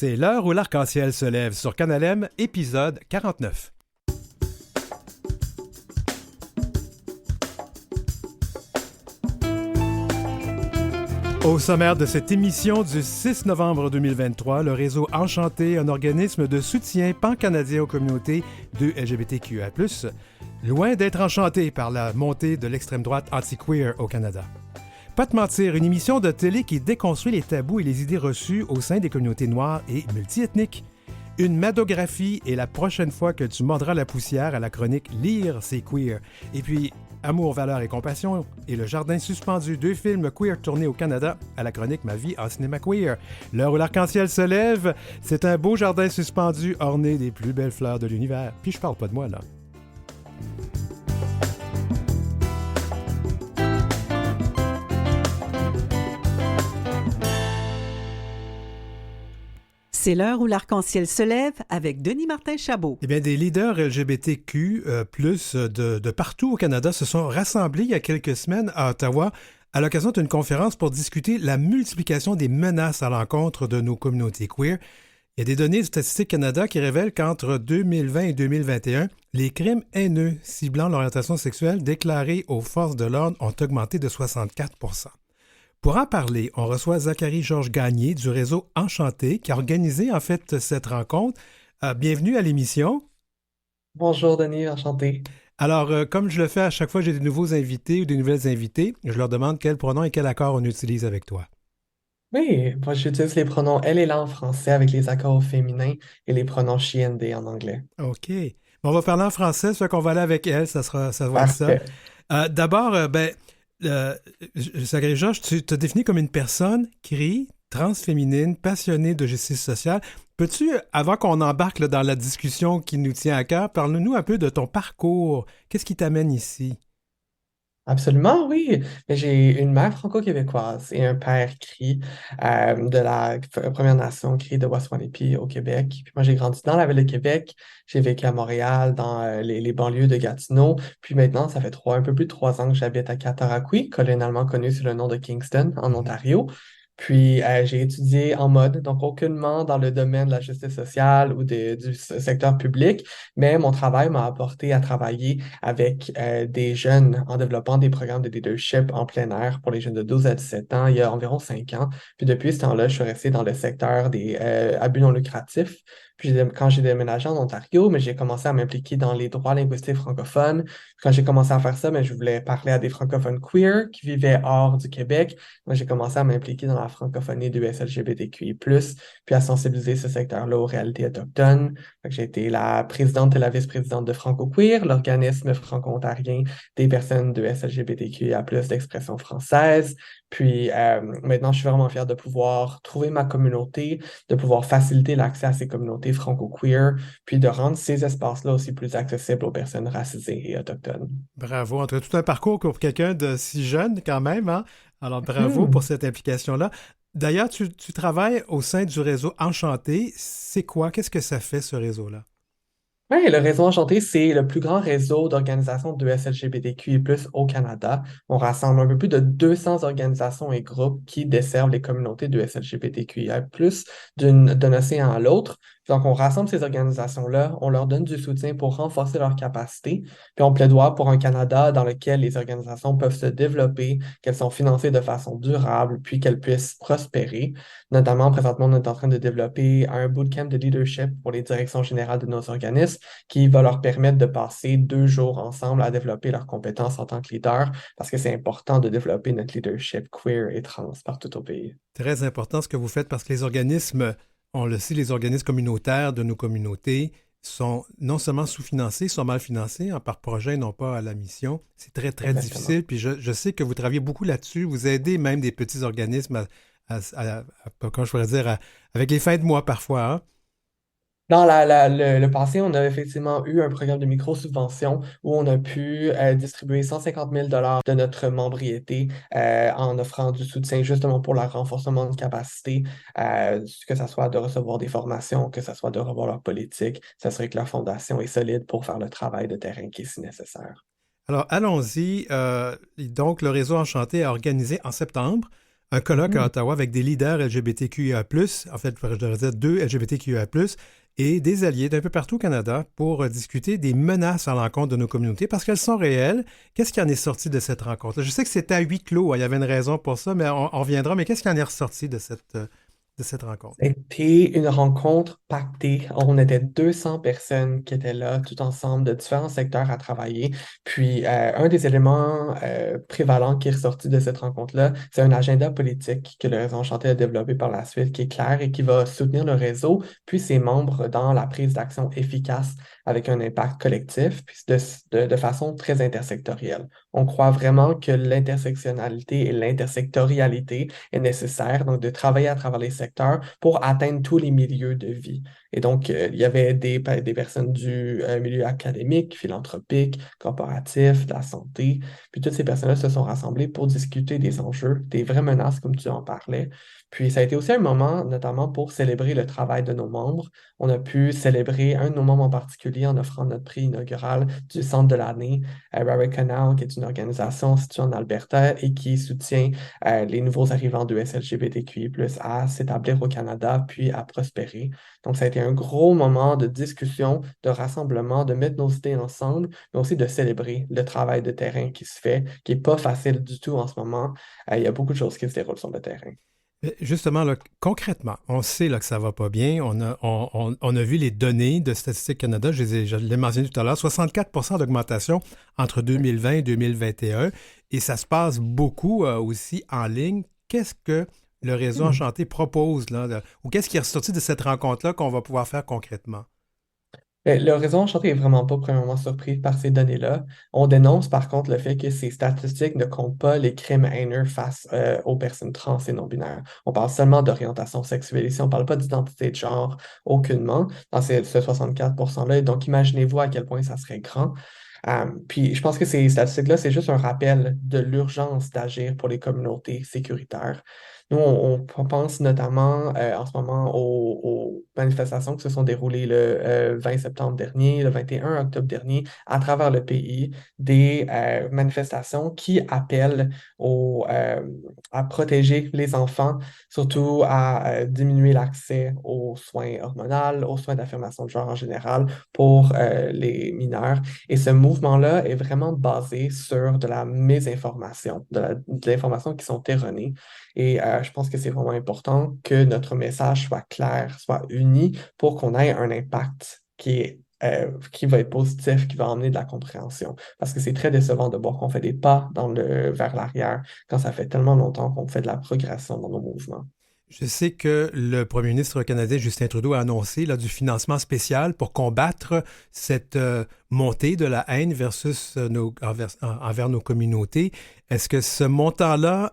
C'est l'heure où l'arc-en-ciel se lève sur Canal M, épisode 49. Au sommaire de cette émission du 6 novembre 2023, le réseau Enchanté, un organisme de soutien pan-canadien aux communautés de LGBTQIA+, loin d'être enchanté par la montée de l'extrême droite anti-queer au Canada. Pas de mentir, une émission de télé qui déconstruit les tabous et les idées reçues au sein des communautés noires et multiethniques. Une madographie et la prochaine fois que tu mordras la poussière à la chronique Lire, c'est queer. Et puis, Amour, valeur et compassion et Le Jardin suspendu, deux films queer tournés au Canada à la chronique Ma vie en cinéma queer. L'heure où l'arc-en-ciel se lève, c'est un beau jardin suspendu orné des plus belles fleurs de l'univers. Puis je parle pas de moi, là. C'est l'heure où l'arc-en-ciel se lève avec Denis Martin-Chabot. Eh bien, des leaders LGBTQ+, de partout au Canada se sont rassemblés il y a quelques semaines à Ottawa à l'occasion d'une conférence pour discuter la multiplication des menaces à l'encontre de nos communautés queer. Il y a des données de Statistique Canada qui révèlent qu'entre 2020 et 2021, les crimes haineux ciblant l'orientation sexuelle déclarés aux forces de l'ordre ont augmenté de 64 %. Pour en parler, on reçoit Zachary-Georges Gagné du réseau Enchanté qui a organisé en fait cette rencontre. Bienvenue à l'émission. Bonjour Denis, enchanté. Alors, comme je le fais à chaque fois que j'ai des nouveaux invités ou des nouvelles invitées, je leur demande quel pronom et quel accord on utilise avec toi. Oui, moi j'utilise les pronoms elle et là en français avec les accords au féminin et les pronoms she and they en anglais. OK. On va parler en français, ça fait qu'on va aller avec elle, ça va être ça. Parfait. D'abord, Zachary-Georges, tu te définis comme une personne queer, transféminine, passionnée de justice sociale. Peux-tu, avant qu'on embarque là, dans la discussion qui nous tient à cœur, parle-nous un peu de ton parcours. Qu'est-ce qui t'amène ici? Absolument, oui. Mais j'ai une mère franco-québécoise et un père cri de la Première Nation cri de Waswanipi au Québec. Puis moi, j'ai grandi dans la ville de Québec. J'ai vécu à Montréal, dans les banlieues de Gatineau. Puis maintenant, ça fait un peu plus de 3 ans que j'habite à Cataraqui, colonialement connu sous le nom de Kingston, en Ontario. Puis j'ai étudié en mode, donc aucunement dans le domaine de la justice sociale ou du secteur public, mais mon travail m'a apporté à travailler avec des jeunes en développant des programmes de leadership en plein air pour les jeunes de 12 à 17 ans il y a environ 5 ans. Puis depuis ce temps-là, je suis resté dans le secteur des abus non lucratifs. Puis quand j'ai déménagé en Ontario, mais j'ai commencé à m'impliquer dans les droits linguistiques francophones. Quand j'ai commencé à faire ça, mais je voulais parler à des francophones queer qui vivaient hors du Québec. Moi, j'ai commencé à m'impliquer dans la francophonie de LGBTQI+, puis à sensibiliser ce secteur-là aux réalités autochtones. Fait que j'ai été la présidente et la vice-présidente de Franco-Queer, l'organisme franco-ontarien des personnes de LGBTQIA+, d'expression française. Puis maintenant, je suis vraiment fier de pouvoir trouver ma communauté, de pouvoir faciliter l'accès à ces communautés franco-queer, puis de rendre ces espaces-là aussi plus accessibles aux personnes racisées et autochtones. Bravo, entre tout un parcours pour quelqu'un de si jeune quand même, hein? Alors bravo pour Hmm. cette implication-là. D'ailleurs, tu travailles au sein du réseau Enchanté. C'est quoi? Qu'est-ce que ça fait, ce réseau-là? Oui, le Réseau Enchanté, c'est le plus grand réseau d'organisations de LGBTQI+ au Canada. On rassemble un peu plus de 200 organisations et groupes qui desservent les communautés de LGBTQIA+, d'un océan à l'autre. Donc, on rassemble ces organisations-là, on leur donne du soutien pour renforcer leurs capacités, puis on plaidoie pour un Canada dans lequel les organisations peuvent se développer, qu'elles sont financées de façon durable, puis qu'elles puissent prospérer. Notamment, présentement, on est en train de développer un bootcamp de leadership pour les directions générales de nos organismes qui va leur permettre de passer 2 jours ensemble à développer leurs compétences en tant que leader, parce que c'est important de développer notre leadership queer et trans partout au pays. Très important ce que vous faites parce que les organismes, on le sait, les organismes communautaires de nos communautés sont non seulement sous-financés, sont mal financés par projet, non pas à la mission. C'est très, très Exactement. difficile. Puis je sais que vous travaillez beaucoup là-dessus. Vous aidez même des petits organismes comment je pourrais dire, avec les fins de mois parfois, hein? Dans le passé, on a effectivement eu un programme de micro-subvention où on a pu distribuer 150 000 de notre membriété en offrant du soutien justement pour le renforcement de capacité, que ce soit de recevoir des formations, que ce soit de revoir leur politique, s'assurer que leur fondation est solide pour faire le travail de terrain qui est si nécessaire. Alors, allons-y. Donc, le réseau Enchanté a organisé en septembre un colloque à Hmm. Ottawa avec des leaders LGBTQIA+, en fait, je devrais dire deux LGBTQIA+, et des alliés d'un peu partout au Canada pour discuter des menaces à l'encontre de nos communautés parce qu'elles sont réelles. Qu'est-ce qui en est sorti de cette rencontre? Je sais que c'était à huis clos, hein, il y avait une raison pour ça, mais on reviendra. Mais qu'est-ce qui en est ressorti de cette rencontre? C'était une rencontre pactée. On était 200 personnes qui étaient là, tout ensemble, de différents secteurs à travailler. Puis, un des éléments prévalents qui est ressorti de cette rencontre-là, c'est un agenda politique que le Réseau Enchanté a développé par la suite, qui est clair et qui va soutenir le réseau, puis ses membres dans la prise d'action efficace avec un impact collectif, puis de façon très intersectorielle. On croit vraiment que l'intersectionnalité et l'intersectorialité est nécessaire, donc de travailler à travers les secteurs pour atteindre tous les milieux de vie. Et donc, il y avait des personnes du milieu académique, philanthropique, corporatif, de la santé, puis toutes ces personnes-là se sont rassemblées pour discuter des enjeux, des vraies menaces, comme tu en parlais. Puis, ça a été aussi un moment, notamment pour célébrer le travail de nos membres. On a pu célébrer un de nos membres en particulier en offrant notre prix inaugural du Centre de l'année, Raricanal, qui est une organisation située en Alberta et qui soutient les nouveaux arrivants de SLGBTQI+, à s'établir au Canada, puis à prospérer. Donc, ça a été un gros moment de discussion, de rassemblement, de mettre nos idées ensemble, mais aussi de célébrer le travail de terrain qui se fait, qui n'est pas facile du tout en ce moment. Il y a beaucoup de choses qui se déroulent sur le terrain. Mais justement, là, concrètement, on sait là, que ça va pas bien. On a vu les données de Statistique Canada, je l'ai mentionné tout à l'heure, 64 d'augmentation entre 2020 et 2021. Et ça se passe beaucoup aussi en ligne. Qu'est-ce que le réseau Hmm. Enchanté propose, là, ou qu'est-ce qui est ressorti de cette rencontre-là qu'on va pouvoir faire concrètement? Le réseau Enchanté est vraiment pas premièrement surpris par ces données-là. On dénonce par contre le fait que ces statistiques ne comptent pas les crimes haineux face aux personnes trans et non-binaires. On parle seulement d'orientation sexuelle ici, on parle pas d'identité de genre aucunement dans ce 64%-là. Et donc imaginez-vous à quel point ça serait grand. Puis je pense que ces statistiques-là, c'est juste un rappel de l'urgence d'agir pour les communautés sécuritaires. Nous, on pense notamment en ce moment aux manifestations qui se sont déroulées le 20 septembre dernier, le 21 octobre dernier, à travers le pays, des manifestations qui appellent à protéger les enfants, surtout à diminuer l'accès aux soins hormonaux, aux soins d'affirmation de genre en général pour les mineurs. Et ce mouvement-là est vraiment basé sur de la mésinformation, de l'information qui sont erronées. Et je pense que c'est vraiment important que notre message soit clair, soit uni pour qu'on ait un impact qui va être positif, qui va emmener de la compréhension. Parce que c'est très décevant de voir qu'on fait des pas vers l'arrière quand ça fait tellement longtemps qu'on fait de la progression dans nos mouvements. Je sais que le premier ministre canadien Justin Trudeau a annoncé là, du financement spécial pour combattre cette montée de la haine envers nos communautés. Est-ce que ce montant-là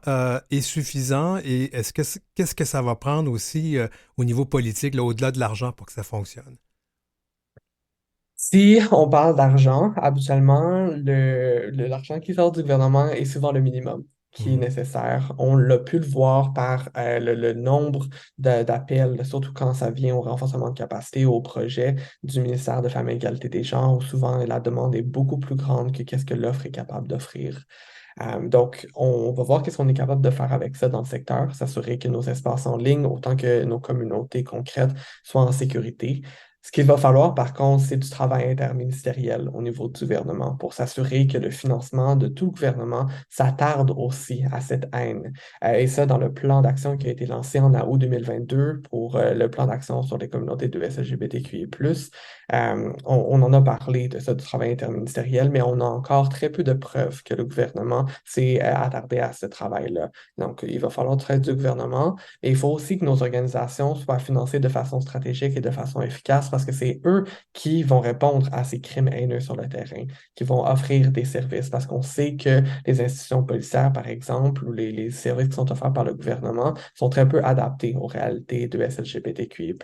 est suffisant et qu'est-ce que ça va prendre aussi au niveau politique, là, au-delà de l'argent pour que ça fonctionne? Si on parle d'argent, habituellement, l'argent qui sort du gouvernement est souvent le minimum qui est Mhm. nécessaire. On l'a pu le voir par le nombre d'appels, surtout quand ça vient au renforcement de capacité, au projet du ministère de Femmes et Égalité des genres, où souvent la demande est beaucoup plus grande que qu'est-ce que l'offre est capable d'offrir. Donc, on va voir qu'est-ce qu'on est capable de faire avec ça dans le secteur, s'assurer que nos espaces en ligne, autant que nos communautés concrètes, soient en sécurité. Ce qu'il va falloir, par contre, c'est du travail interministériel au niveau du gouvernement pour s'assurer que le financement de tout le gouvernement s'attarde aussi à cette haine. Et ça, dans le plan d'action qui a été lancé en août 2022 pour le plan d'action sur les communautés de SLGBTQI+, on en a parlé de ça, du travail interministériel, mais on a encore très peu de preuves que le gouvernement s'est attardé à ce travail-là. Donc, il va falloir du travail du gouvernement, et il faut aussi que nos organisations soient financées de façon stratégique et de façon efficace parce que c'est eux qui vont répondre à ces crimes haineux sur le terrain, qui vont offrir des services parce qu'on sait que les institutions policières, par exemple, ou les services qui sont offerts par le gouvernement sont très peu adaptés aux réalités de SLGBTQI+,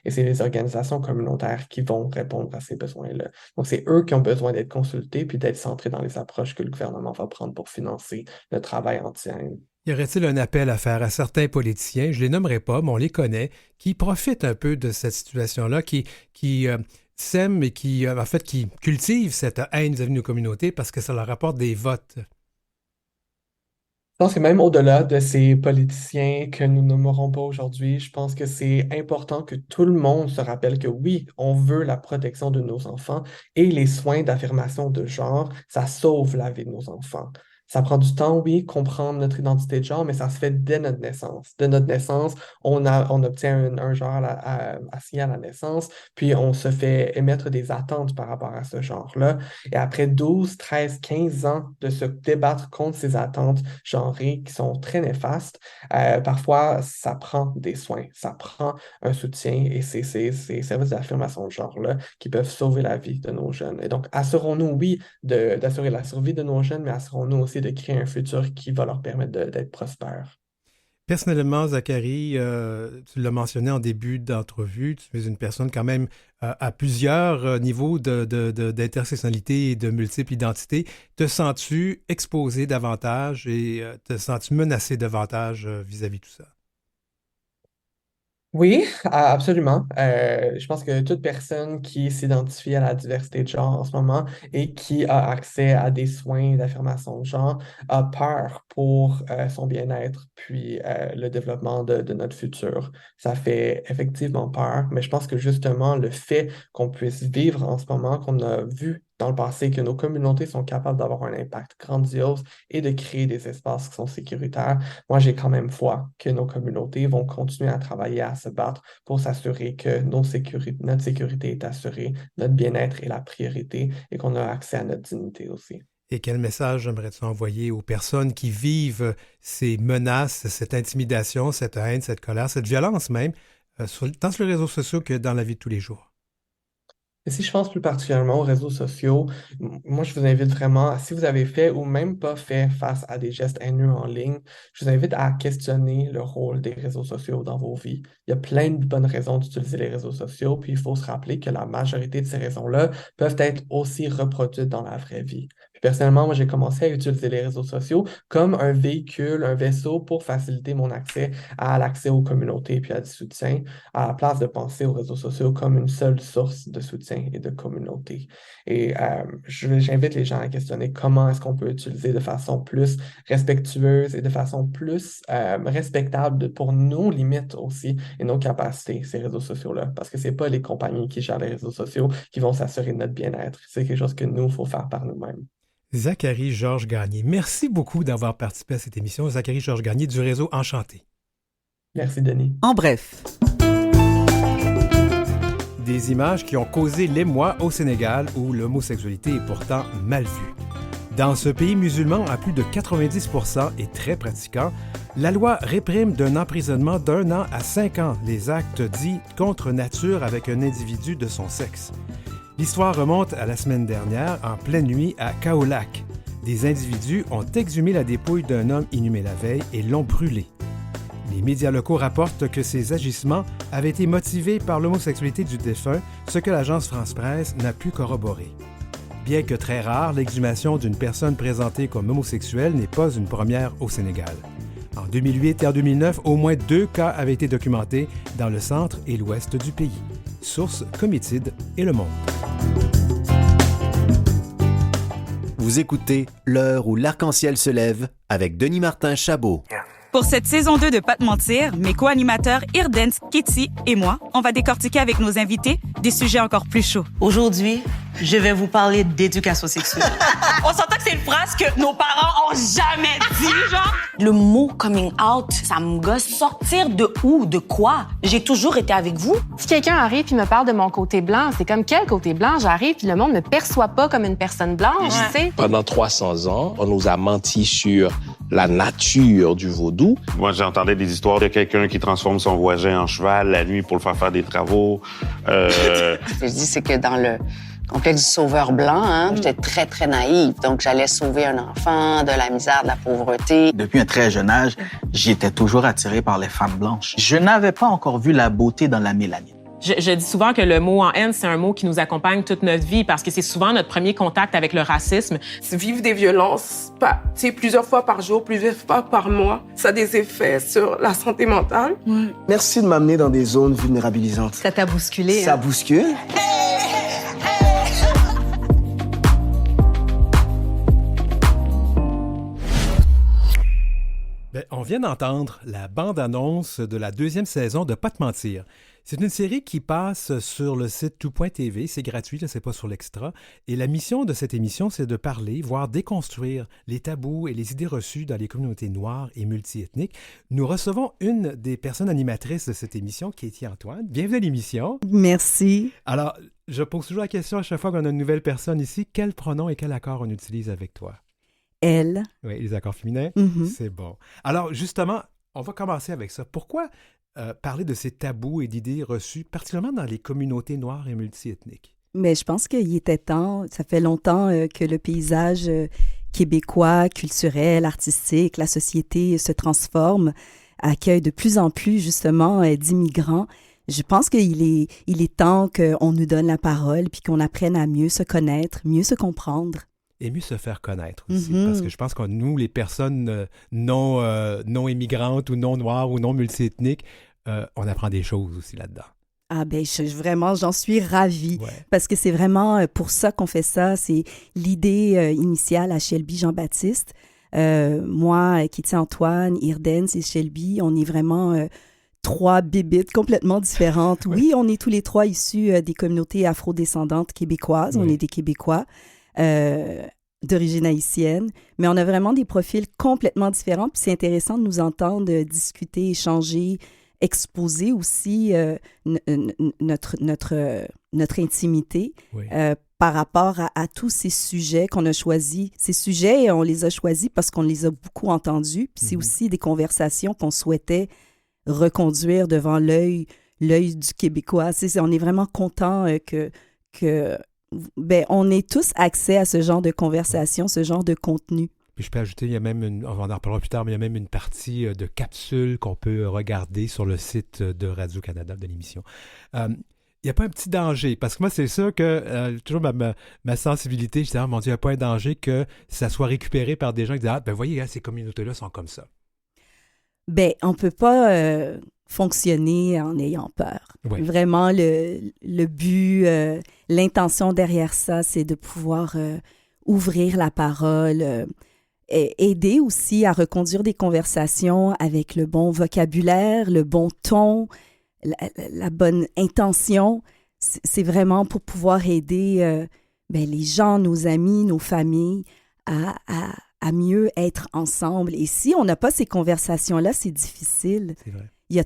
et c'est les organisations communautaires qui vont répondre à ces besoins-là. Donc, c'est eux qui ont besoin d'être consultés puis d'être centrés dans les approches que le gouvernement va prendre pour financer le travail anti-haine. Y aurait-il un appel à faire à certains politiciens, je les nommerai pas, mais on les connaît, qui profitent un peu de cette situation-là, qui sèment et qui, en fait, qui cultivent cette haine vis-à-vis de nos communautés parce que ça leur apporte des votes? Je pense que même au-delà de ces politiciens que nous nommerons pas aujourd'hui, je pense que c'est important que tout le monde se rappelle que oui, on veut la protection de nos enfants et les soins d'affirmation de genre, ça sauve la vie de nos enfants. Ça prend du temps, oui, comprendre notre identité de genre, mais ça se fait dès notre naissance. Dès notre naissance, on obtient un genre assigné à la naissance, puis on se fait émettre des attentes par rapport à ce genre-là. Et après 12, 13, 15 ans de se débattre contre ces attentes genrées qui sont très néfastes, parfois, ça prend des soins, ça prend un soutien et c'est ces services d'affirmation de genre-là qui peuvent sauver la vie de nos jeunes. Et donc, assurons-nous, oui, d'assurer la survie de nos jeunes, mais assurons-nous aussi de créer un futur qui va leur permettre d'être prospères. Personnellement, Zachary, tu l'as mentionné en début d'entrevue, tu es une personne quand même à plusieurs niveaux d'intersectionnalité et de multiples identités. Te sens-tu exposé davantage et te sens-tu menacé davantage vis-à-vis de tout ça? Oui, absolument. Je pense que toute personne qui s'identifie à la diversité de genre en ce moment et qui a accès à des soins d'affirmation de genre a peur pour son bien-être puis le développement de notre futur. Ça fait effectivement peur, mais je pense que justement le fait qu'on puisse vivre en ce moment, qu'on a vu dans le passé que nos communautés sont capables d'avoir un impact grandiose et de créer des espaces qui sont sécuritaires, moi, j'ai quand même foi que nos communautés vont continuer à travailler, à se battre pour s'assurer que notre sécurité est assurée, notre bien-être est la priorité et qu'on a accès à notre dignité aussi. Et quel message aimerais-tu envoyer aux personnes qui vivent ces menaces, cette intimidation, cette haine, cette colère, cette violence même, tant sur les réseaux sociaux que dans la vie de tous les jours? Et si je pense plus particulièrement aux réseaux sociaux, moi, je vous invite vraiment, si vous avez fait ou même pas fait face à des gestes haineux en ligne, je vous invite à questionner le rôle des réseaux sociaux dans vos vies. Il y a plein de bonnes raisons d'utiliser les réseaux sociaux, puis il faut se rappeler que la majorité de ces raisons-là peuvent être aussi reproduites dans la vraie vie. Puis personnellement, moi, j'ai commencé à utiliser les réseaux sociaux comme un véhicule, un vaisseau pour faciliter mon accès à l'accès aux communautés puis à du soutien, à la place de penser aux réseaux sociaux comme une seule source de soutien et de communauté. Et j'invite les gens à questionner comment est-ce qu'on peut utiliser de façon plus respectueuse et de façon plus respectable pour nos limites aussi et nos capacités, ces réseaux sociaux-là. Parce que c'est pas les compagnies qui gèrent les réseaux sociaux qui vont s'assurer de notre bien-être. C'est quelque chose que nous, il faut faire par nous-mêmes. Zachary Georges Gagné, merci beaucoup d'avoir participé à cette émission. Zachary Georges Gagné du réseau Enchanté. Merci, Denis. En bref. Des images qui ont causé l'émoi au Sénégal où l'homosexualité est pourtant mal vue. Dans ce pays musulman à plus de 90% et très pratiquant, la loi réprime d'un emprisonnement d'1 an à 5 ans les actes dits contre nature avec un individu de son sexe. L'histoire remonte à la semaine dernière, en pleine nuit, à Kaolack. Des individus ont exhumé la dépouille d'un homme inhumé la veille et l'ont brûlé. Les médias locaux rapportent que ces agissements avaient été motivés par l'homosexualité du défunt, ce que l'agence France-Presse n'a pu corroborer. Bien que très rare, l'exhumation d'une personne présentée comme homosexuelle n'est pas une première au Sénégal. En 2008 et en 2009, au moins 2 cas avaient été documentés dans le centre et l'ouest du pays. Source Cométide et Le Monde. Vous écoutez L'heure où l'arc-en-ciel se lève avec Denis Martin Chabot. Pour cette saison 2 de Pas te mentir, mes co-animateurs Irdens, Kitty et moi, on va décortiquer avec nos invités des sujets encore plus chauds. Aujourd'hui, je vais vous parler d'éducation sexuelle. On s'entend que c'est une phrase que nos parents ont jamais dit, genre. Le mot coming out, ça me gosse. Sortir de où, de quoi? J'ai toujours été avec vous. Si quelqu'un arrive et me parle de mon côté blanc, c'est comme quel côté blanc? J'arrive puis le monde me perçoit pas comme une personne blanche, tu sais. Pendant 300 ans, on nous a menti sur la nature du vaudou. Moi, j'entendais des histoires de quelqu'un qui transforme son voisin en cheval la nuit pour le faire des travaux. Ce que je dis, c'est que dans le complexe du sauveur blanc, j'étais très, très naïve. Donc, j'allais sauver un enfant de la misère, de la pauvreté. Depuis un très jeune âge, j'étais toujours attiré par les femmes blanches. Je n'avais pas encore vu la beauté dans la mélanine. Je dis souvent que le mot en haine, c'est un mot qui nous accompagne toute notre vie parce que c'est souvent notre premier contact avec le racisme. Vivre des violences plusieurs fois par jour, plusieurs fois par mois, ça a des effets sur la santé mentale. Merci de m'amener dans des zones vulnérabilisantes. Ça t'a bousculé. Ça bouscule. vient d'entendre la bande-annonce de la 2e saison de Pas te mentir. C'est une série qui passe sur le site tout.tv, c'est gratuit, là, c'est pas sur l'Extra. Et la mission de cette émission, c'est de parler, voire déconstruire les tabous et les idées reçues dans les communautés noires et multiethniques. Nous recevons une des personnes animatrices de cette émission, Katie Antoine. Bienvenue à l'émission. Merci. Alors, je pose toujours la question à chaque fois qu'on a une nouvelle personne ici, quel pronom et quel accord on utilise avec toi? Elle. Oui, les accords féminins, c'est bon. Alors, justement, on va commencer avec ça. Pourquoi parler de ces tabous et d'idées reçues, particulièrement dans les communautés noires et multiethniques? Mais je pense qu'il était temps. Ça fait longtemps que le paysage québécois, culturel, artistique, la société se transforme, accueille de plus en plus, justement, d'immigrants. Je pense qu'il est temps qu'on nous donne la parole puis qu'on apprenne à mieux se connaître, mieux se comprendre. Et mieux se faire connaître aussi, parce que je pense que nous, les personnes non immigrantes ou non noires ou non multiethniques, on apprend des choses aussi là-dedans. Ah ben, vraiment, j'en suis ravie, parce que c'est vraiment pour ça qu'on fait ça. C'est l'idée initiale à Shelby Jean-Baptiste. Moi, Katie Antoine, Irdens et Shelby, on est vraiment 3 bébites complètement différentes. Oui, on est tous les 3 issus des communautés afro-descendantes québécoises. On est des Québécois. D'origine haïtienne, mais on a vraiment des profils complètement différents, puis c'est intéressant de nous entendre discuter, échanger, exposer aussi notre intimité par rapport à tous ces sujets qu'on a choisis. Ces sujets, on les a choisis parce qu'on les a beaucoup entendus, puis c'est aussi des conversations qu'on souhaitait reconduire devant l'œil du Québécois. On est vraiment content que on ait tous accès à ce genre de conversation, ce genre de contenu. Puis je peux ajouter, il y a même on en reparlera plus tard, mais il y a même une partie de capsules qu'on peut regarder sur le site de Radio-Canada de l'émission. Il n'y a pas un petit danger, parce que moi, c'est sûr que toujours ma sensibilité, je dis, mon Dieu, il n'y a pas un danger que ça soit récupéré par des gens qui disent, voyez, ces communautés-là sont comme ça. On ne peut pas fonctionner en ayant peur. Oui. Vraiment, le but, l'intention derrière ça, c'est de pouvoir ouvrir la parole, aider aussi à reconduire des conversations avec le bon vocabulaire, le bon ton, la bonne intention. C'est vraiment pour pouvoir aider les gens, nos amis, nos familles à mieux être ensemble. Et si on n'a pas ces conversations-là, c'est difficile. C'est vrai. Il y a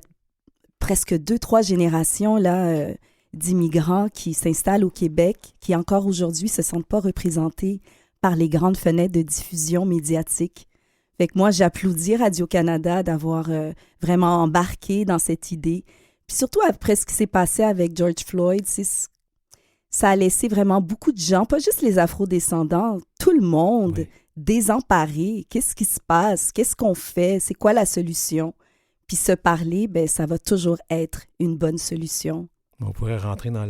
presque 2-3 générations là, d'immigrants qui s'installent au Québec, qui encore aujourd'hui ne se sentent pas représentés par les grandes fenêtres de diffusion médiatique. Fait que moi, j'applaudis Radio-Canada d'avoir vraiment embarqué dans cette idée. Puis surtout après ce qui s'est passé avec George Floyd, ça a laissé vraiment beaucoup de gens, pas juste les afro-descendants, tout le monde désemparé. Qu'est-ce qui se passe? Qu'est-ce qu'on fait? C'est quoi la solution? Puis se parler, ça va toujours être une bonne solution. On pourrait rentrer dans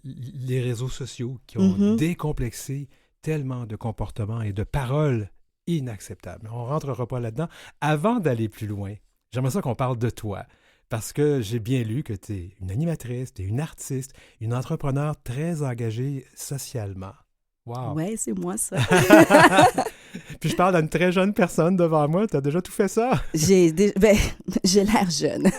les réseaux sociaux qui ont décomplexé tellement de comportements et de paroles inacceptables. On ne rentrera pas là-dedans. Avant d'aller plus loin, j'aimerais ça qu'on parle de toi, parce que j'ai bien lu que tu es une animatrice, tu es une artiste, une entrepreneure très engagée socialement. Wow! Oui, c'est moi, ça. Puis je parle d'une très jeune personne devant moi. Tu as déjà tout fait ça? J'ai l'air jeune.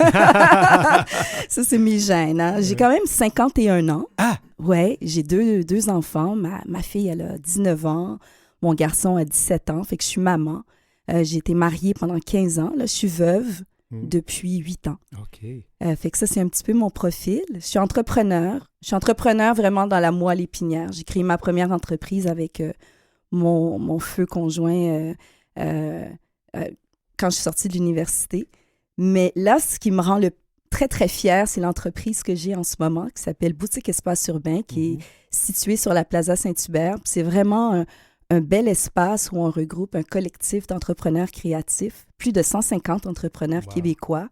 Ça, c'est mes gènes. Hein? J'ai quand même 51 ans. Ah! Oui, j'ai deux enfants. Ma fille, elle a 19 ans. Mon garçon a 17 ans. Fait que je suis maman. J'ai été mariée pendant 15 ans. Là, je suis veuve depuis 8 ans. OK. Fait que ça, c'est un petit peu mon profil. Je suis entrepreneur. Je suis entrepreneur vraiment dans la moelle épinière. J'ai créé ma première entreprise avec mon feu conjoint quand je suis sortie de l'université. Mais là, ce qui me rend très, très fière, c'est l'entreprise que j'ai en ce moment qui s'appelle Boutique Espace Urbain, qui est située sur la Plaza Saint-Hubert. Puis c'est vraiment un bel espace où on regroupe un collectif d'entrepreneurs créatifs, plus de 150 entrepreneurs québécois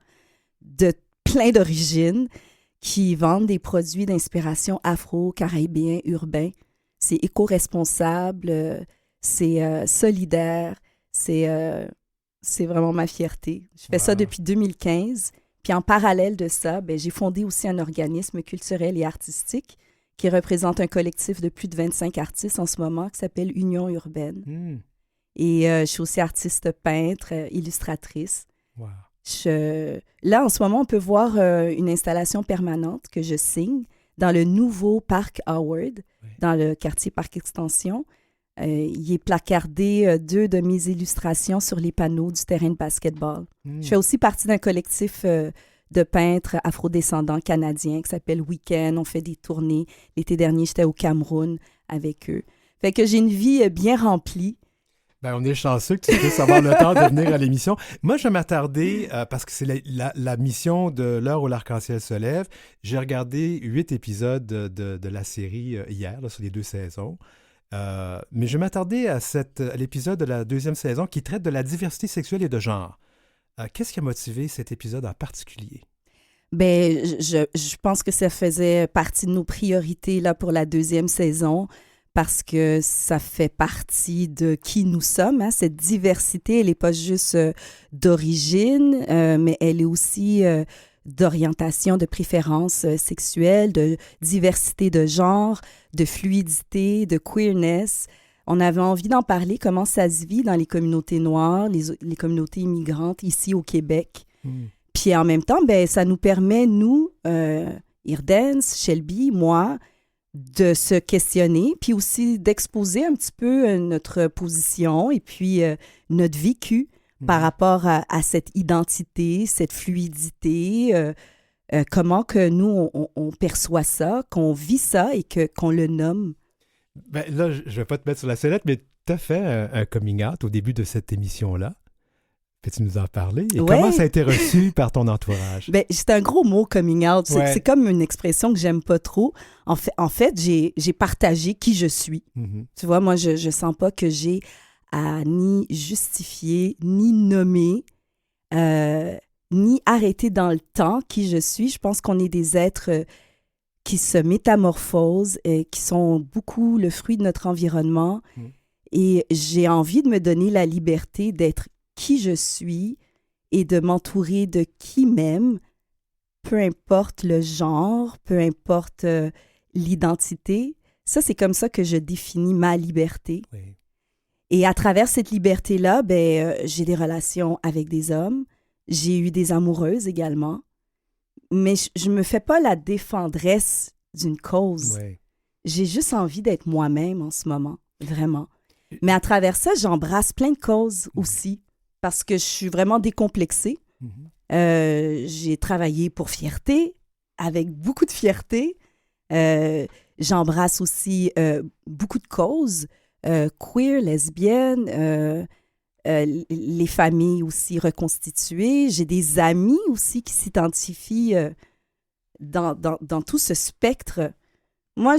de plein d'origines qui vendent des produits d'inspiration afro-caribéen urbain. C'est éco-responsable, c'est solidaire, c'est vraiment ma fierté. Je fais ça depuis 2015. Puis en parallèle de ça, j'ai fondé aussi un organisme culturel et artistique qui représente un collectif de plus de 25 artistes en ce moment qui s'appelle Union Urbaine. Et je suis aussi artiste peintre, illustratrice. Wow. Là, en ce moment, on peut voir une installation permanente que je signe dans le nouveau parc Howard, dans le quartier Parc Extension. Il est placardé 2 de mes illustrations sur les panneaux du terrain de basketball. Je fais aussi partie d'un collectif de peintres afrodescendants canadiens qui s'appelle Weekend. On fait des tournées. L'été dernier, j'étais au Cameroun avec eux. Fait que j'ai une vie bien remplie. Ben, on est chanceux que tu puisses avoir le temps de venir à l'émission. Moi, je vais m'attarder, parce que c'est la mission de l'heure où l'arc-en-ciel se lève. J'ai regardé 8 épisodes de la série hier, là, sur les 2 saisons. Mais je vais m'attarder à l'épisode de la 2e saison qui traite de la diversité sexuelle et de genre. Qu'est-ce qui a motivé cet épisode en particulier? Ben, je pense que ça faisait partie de nos priorités là, pour la 2e saison. Parce que ça fait partie de qui nous sommes. Hein. Cette diversité, elle n'est pas juste d'origine, mais elle est aussi d'orientation, de préférence sexuelle, de diversité de genre, de fluidité, de queerness. On avait envie d'en parler, comment ça se vit dans les communautés noires, les communautés immigrantes ici au Québec. Puis en même temps, ben, ça nous permet, nous, Irdens, Shelby, moi, de se questionner, puis aussi d'exposer un petit peu notre position et puis notre vécu par rapport à cette identité, cette fluidité, comment que nous, on perçoit ça, qu'on vit ça et qu'on le nomme. Ben, là, je ne vais pas te mettre sur la sellette, mais tu as fait un coming out au début de cette émission-là. Peux-tu nous en parler? Et comment ça a été reçu par ton entourage? Ben, c'est un gros mot, coming out. C'est comme une expression que j'aime pas trop. En fait, j'ai partagé qui je suis. Tu vois, moi, je sens pas que j'ai à ni justifier, ni nommer, ni arrêter dans le temps qui je suis. Je pense qu'on est des êtres qui se métamorphosent et qui sont beaucoup le fruit de notre environnement. Et j'ai envie de me donner la liberté d'être qui je suis et de m'entourer de qui m'aime, peu importe le genre, peu importe l'identité. Ça, c'est comme ça que je définis ma liberté. Oui. Et à travers cette liberté-là, j'ai des relations avec des hommes, j'ai eu des amoureuses également, mais je ne me fais pas la défendresse d'une cause. Oui. J'ai juste envie d'être moi-même en ce moment, vraiment. Mais à travers ça, j'embrasse plein de causes aussi. Parce que je suis vraiment décomplexée. J'ai travaillé pour fierté, avec beaucoup de fierté. J'embrasse aussi beaucoup de causes, queer, lesbiennes, les familles aussi reconstituées. J'ai des amis aussi qui s'identifient dans tout ce spectre. Moi,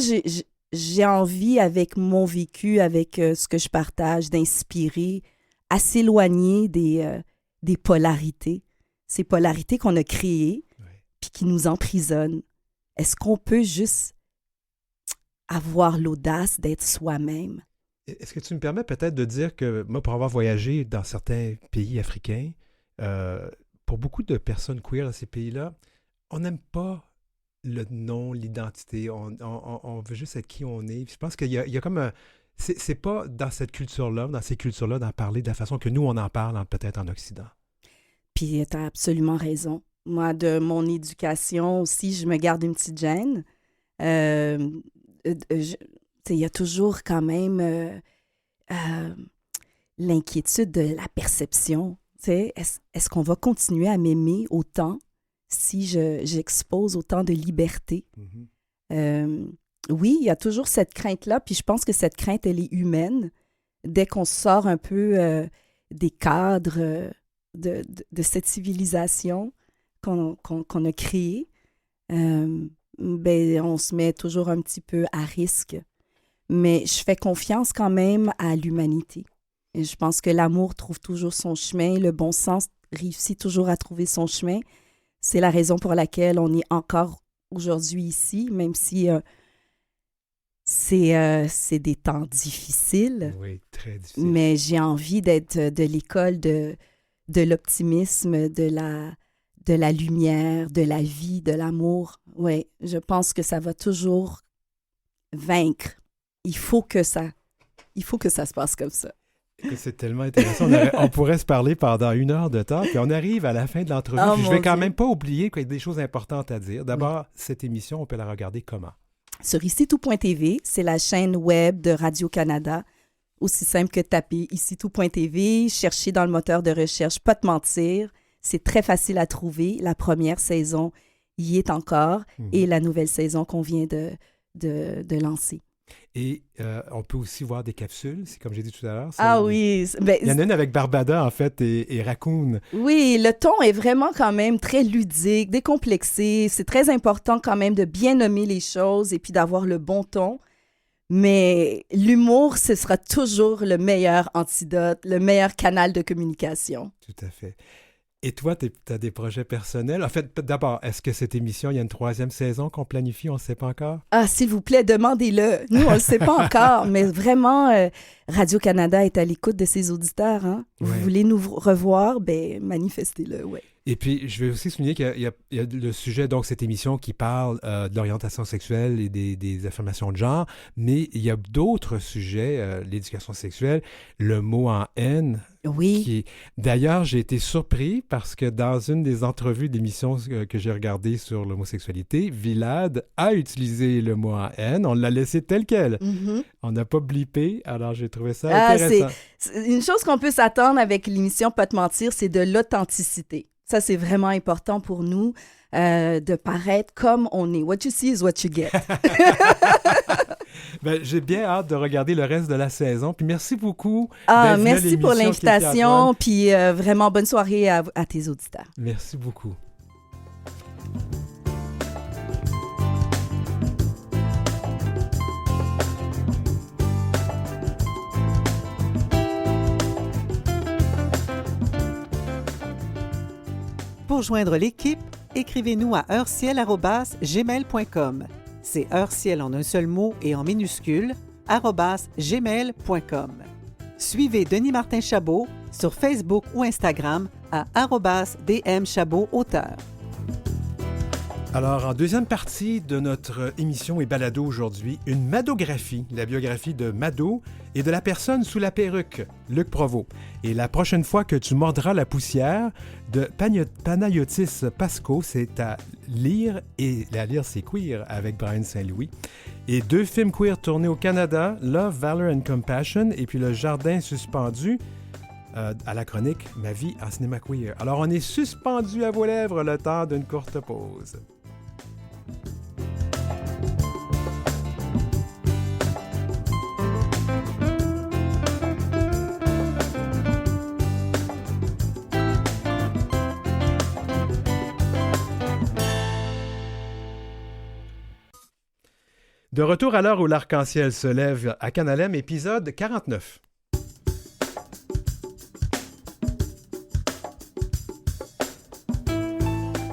j'ai envie, avec mon vécu, avec ce que je partage, d'inspirer, à s'éloigner des polarités, ces polarités qu'on a créées puis qui nous emprisonnent. Est-ce qu'on peut juste avoir l'audace d'être soi-même? Est-ce que tu me permets peut-être de dire que moi, pour avoir voyagé dans certains pays africains, pour beaucoup de personnes queer dans ces pays-là, on n'aime pas le nom, l'identité. On veut juste être qui on est. Puis je pense qu'il y a comme un... C'est pas dans cette culture-là, dans ces cultures-là, d'en parler de la façon que nous, on en parle peut-être en Occident. Puis tu as absolument raison. Moi, de mon éducation aussi, je me garde une petite gêne. Il y a toujours quand même l'inquiétude de la perception. Est-ce qu'on va continuer à m'aimer autant si j'expose autant de liberté? Oui, il y a toujours cette crainte-là, puis je pense que cette crainte, elle est humaine. Dès qu'on sort un peu des cadres de cette civilisation qu'on a créée, on se met toujours un petit peu à risque. Mais je fais confiance quand même à l'humanité. Et je pense que l'amour trouve toujours son chemin, le bon sens réussit toujours à trouver son chemin. C'est la raison pour laquelle on est encore aujourd'hui ici, même si... c'est des temps difficiles. Oui, très difficiles. Mais j'ai envie d'être de l'école de l'optimisme, de la lumière, de la vie, de l'amour. Oui, je pense que ça va toujours vaincre. Il faut que ça se passe comme ça. C'est tellement intéressant. On pourrait se parler pendant 1 heure de temps, puis on arrive à la fin de l'entrevue. Oh, Puis je vais quand Dieu. même pas oublier qu'il y a des choses importantes à dire. D'abord, cette émission, on peut la regarder comment? Sur icitout.tv, c'est la chaîne web de Radio-Canada. Aussi simple que taper icitout.tv, chercher dans le moteur de recherche Pas te mentir. C'est très facile à trouver. La première saison y est encore et la nouvelle saison qu'on vient de lancer. Et on peut aussi voir des capsules, c'est comme j'ai dit tout à l'heure. Ah oui. Il y en a une avec Barbada, en fait, et Raccoon. Oui, le ton est vraiment quand même très ludique, décomplexé. C'est très important quand même de bien nommer les choses et puis d'avoir le bon ton. Mais l'humour, ce sera toujours le meilleur antidote, le meilleur canal de communication. Tout à fait. Et toi, tu as des projets personnels? En fait, d'abord, est-ce que cette émission, il y a une 3e saison qu'on planifie? On ne sait pas encore? Ah, s'il vous plaît, demandez-le. Nous, on ne le sait pas encore, mais vraiment, Radio-Canada est à l'écoute de ses auditeurs. Hein? Vous voulez nous revoir? Ben, manifestez-le, oui. Et puis, je vais aussi souligner qu'il y a le sujet, donc, cette émission qui parle de l'orientation sexuelle et des affirmations de genre, mais il y a d'autres sujets, l'éducation sexuelle, le mot en haine. Oui. D'ailleurs, j'ai été surpris parce que dans une des entrevues d'émissions que j'ai regardées sur l'homosexualité, Vilad a utilisé le mot en haine. On l'a laissé tel quel. Mm-hmm. On n'a pas blippé, alors j'ai trouvé ça intéressant. C'est une chose qu'on peut s'attendre avec l'émission Pas te mentir, c'est de l'authenticité. Ça, c'est vraiment important pour nous de paraître comme on est. What you see is what you get. Ben, j'ai bien hâte de regarder le reste de la saison. Puis merci beaucoup. Merci pour l'invitation. Puis vraiment, bonne soirée à tes auditeurs. Merci beaucoup. Pour joindre l'équipe, écrivez-nous à heureciel@gmail.com. C'est heureciel en un seul mot et en minuscule, @gmail.com. Suivez Denis Martin Chabot sur Facebook ou Instagram à @DMChabotAuteur. Alors, en deuxième partie de notre émission et balado aujourd'hui, une madographie, la biographie de Mado et de la personne sous la perruque, Luc Provost. Et la prochaine fois que tu mordras la poussière de Panayotis Pasco, c'est à lire, et la lire c'est Queer avec Brian Saint-Louis. Et 2 films queer tournés au Canada, Love, Valor and Compassion, et puis Le Jardin suspendu, à la chronique Ma vie en cinéma queer. Alors, on est suspendu à vos lèvres le temps d'une courte pause. De retour à l'heure où l'arc-en-ciel se lève à Canalem, épisode 49.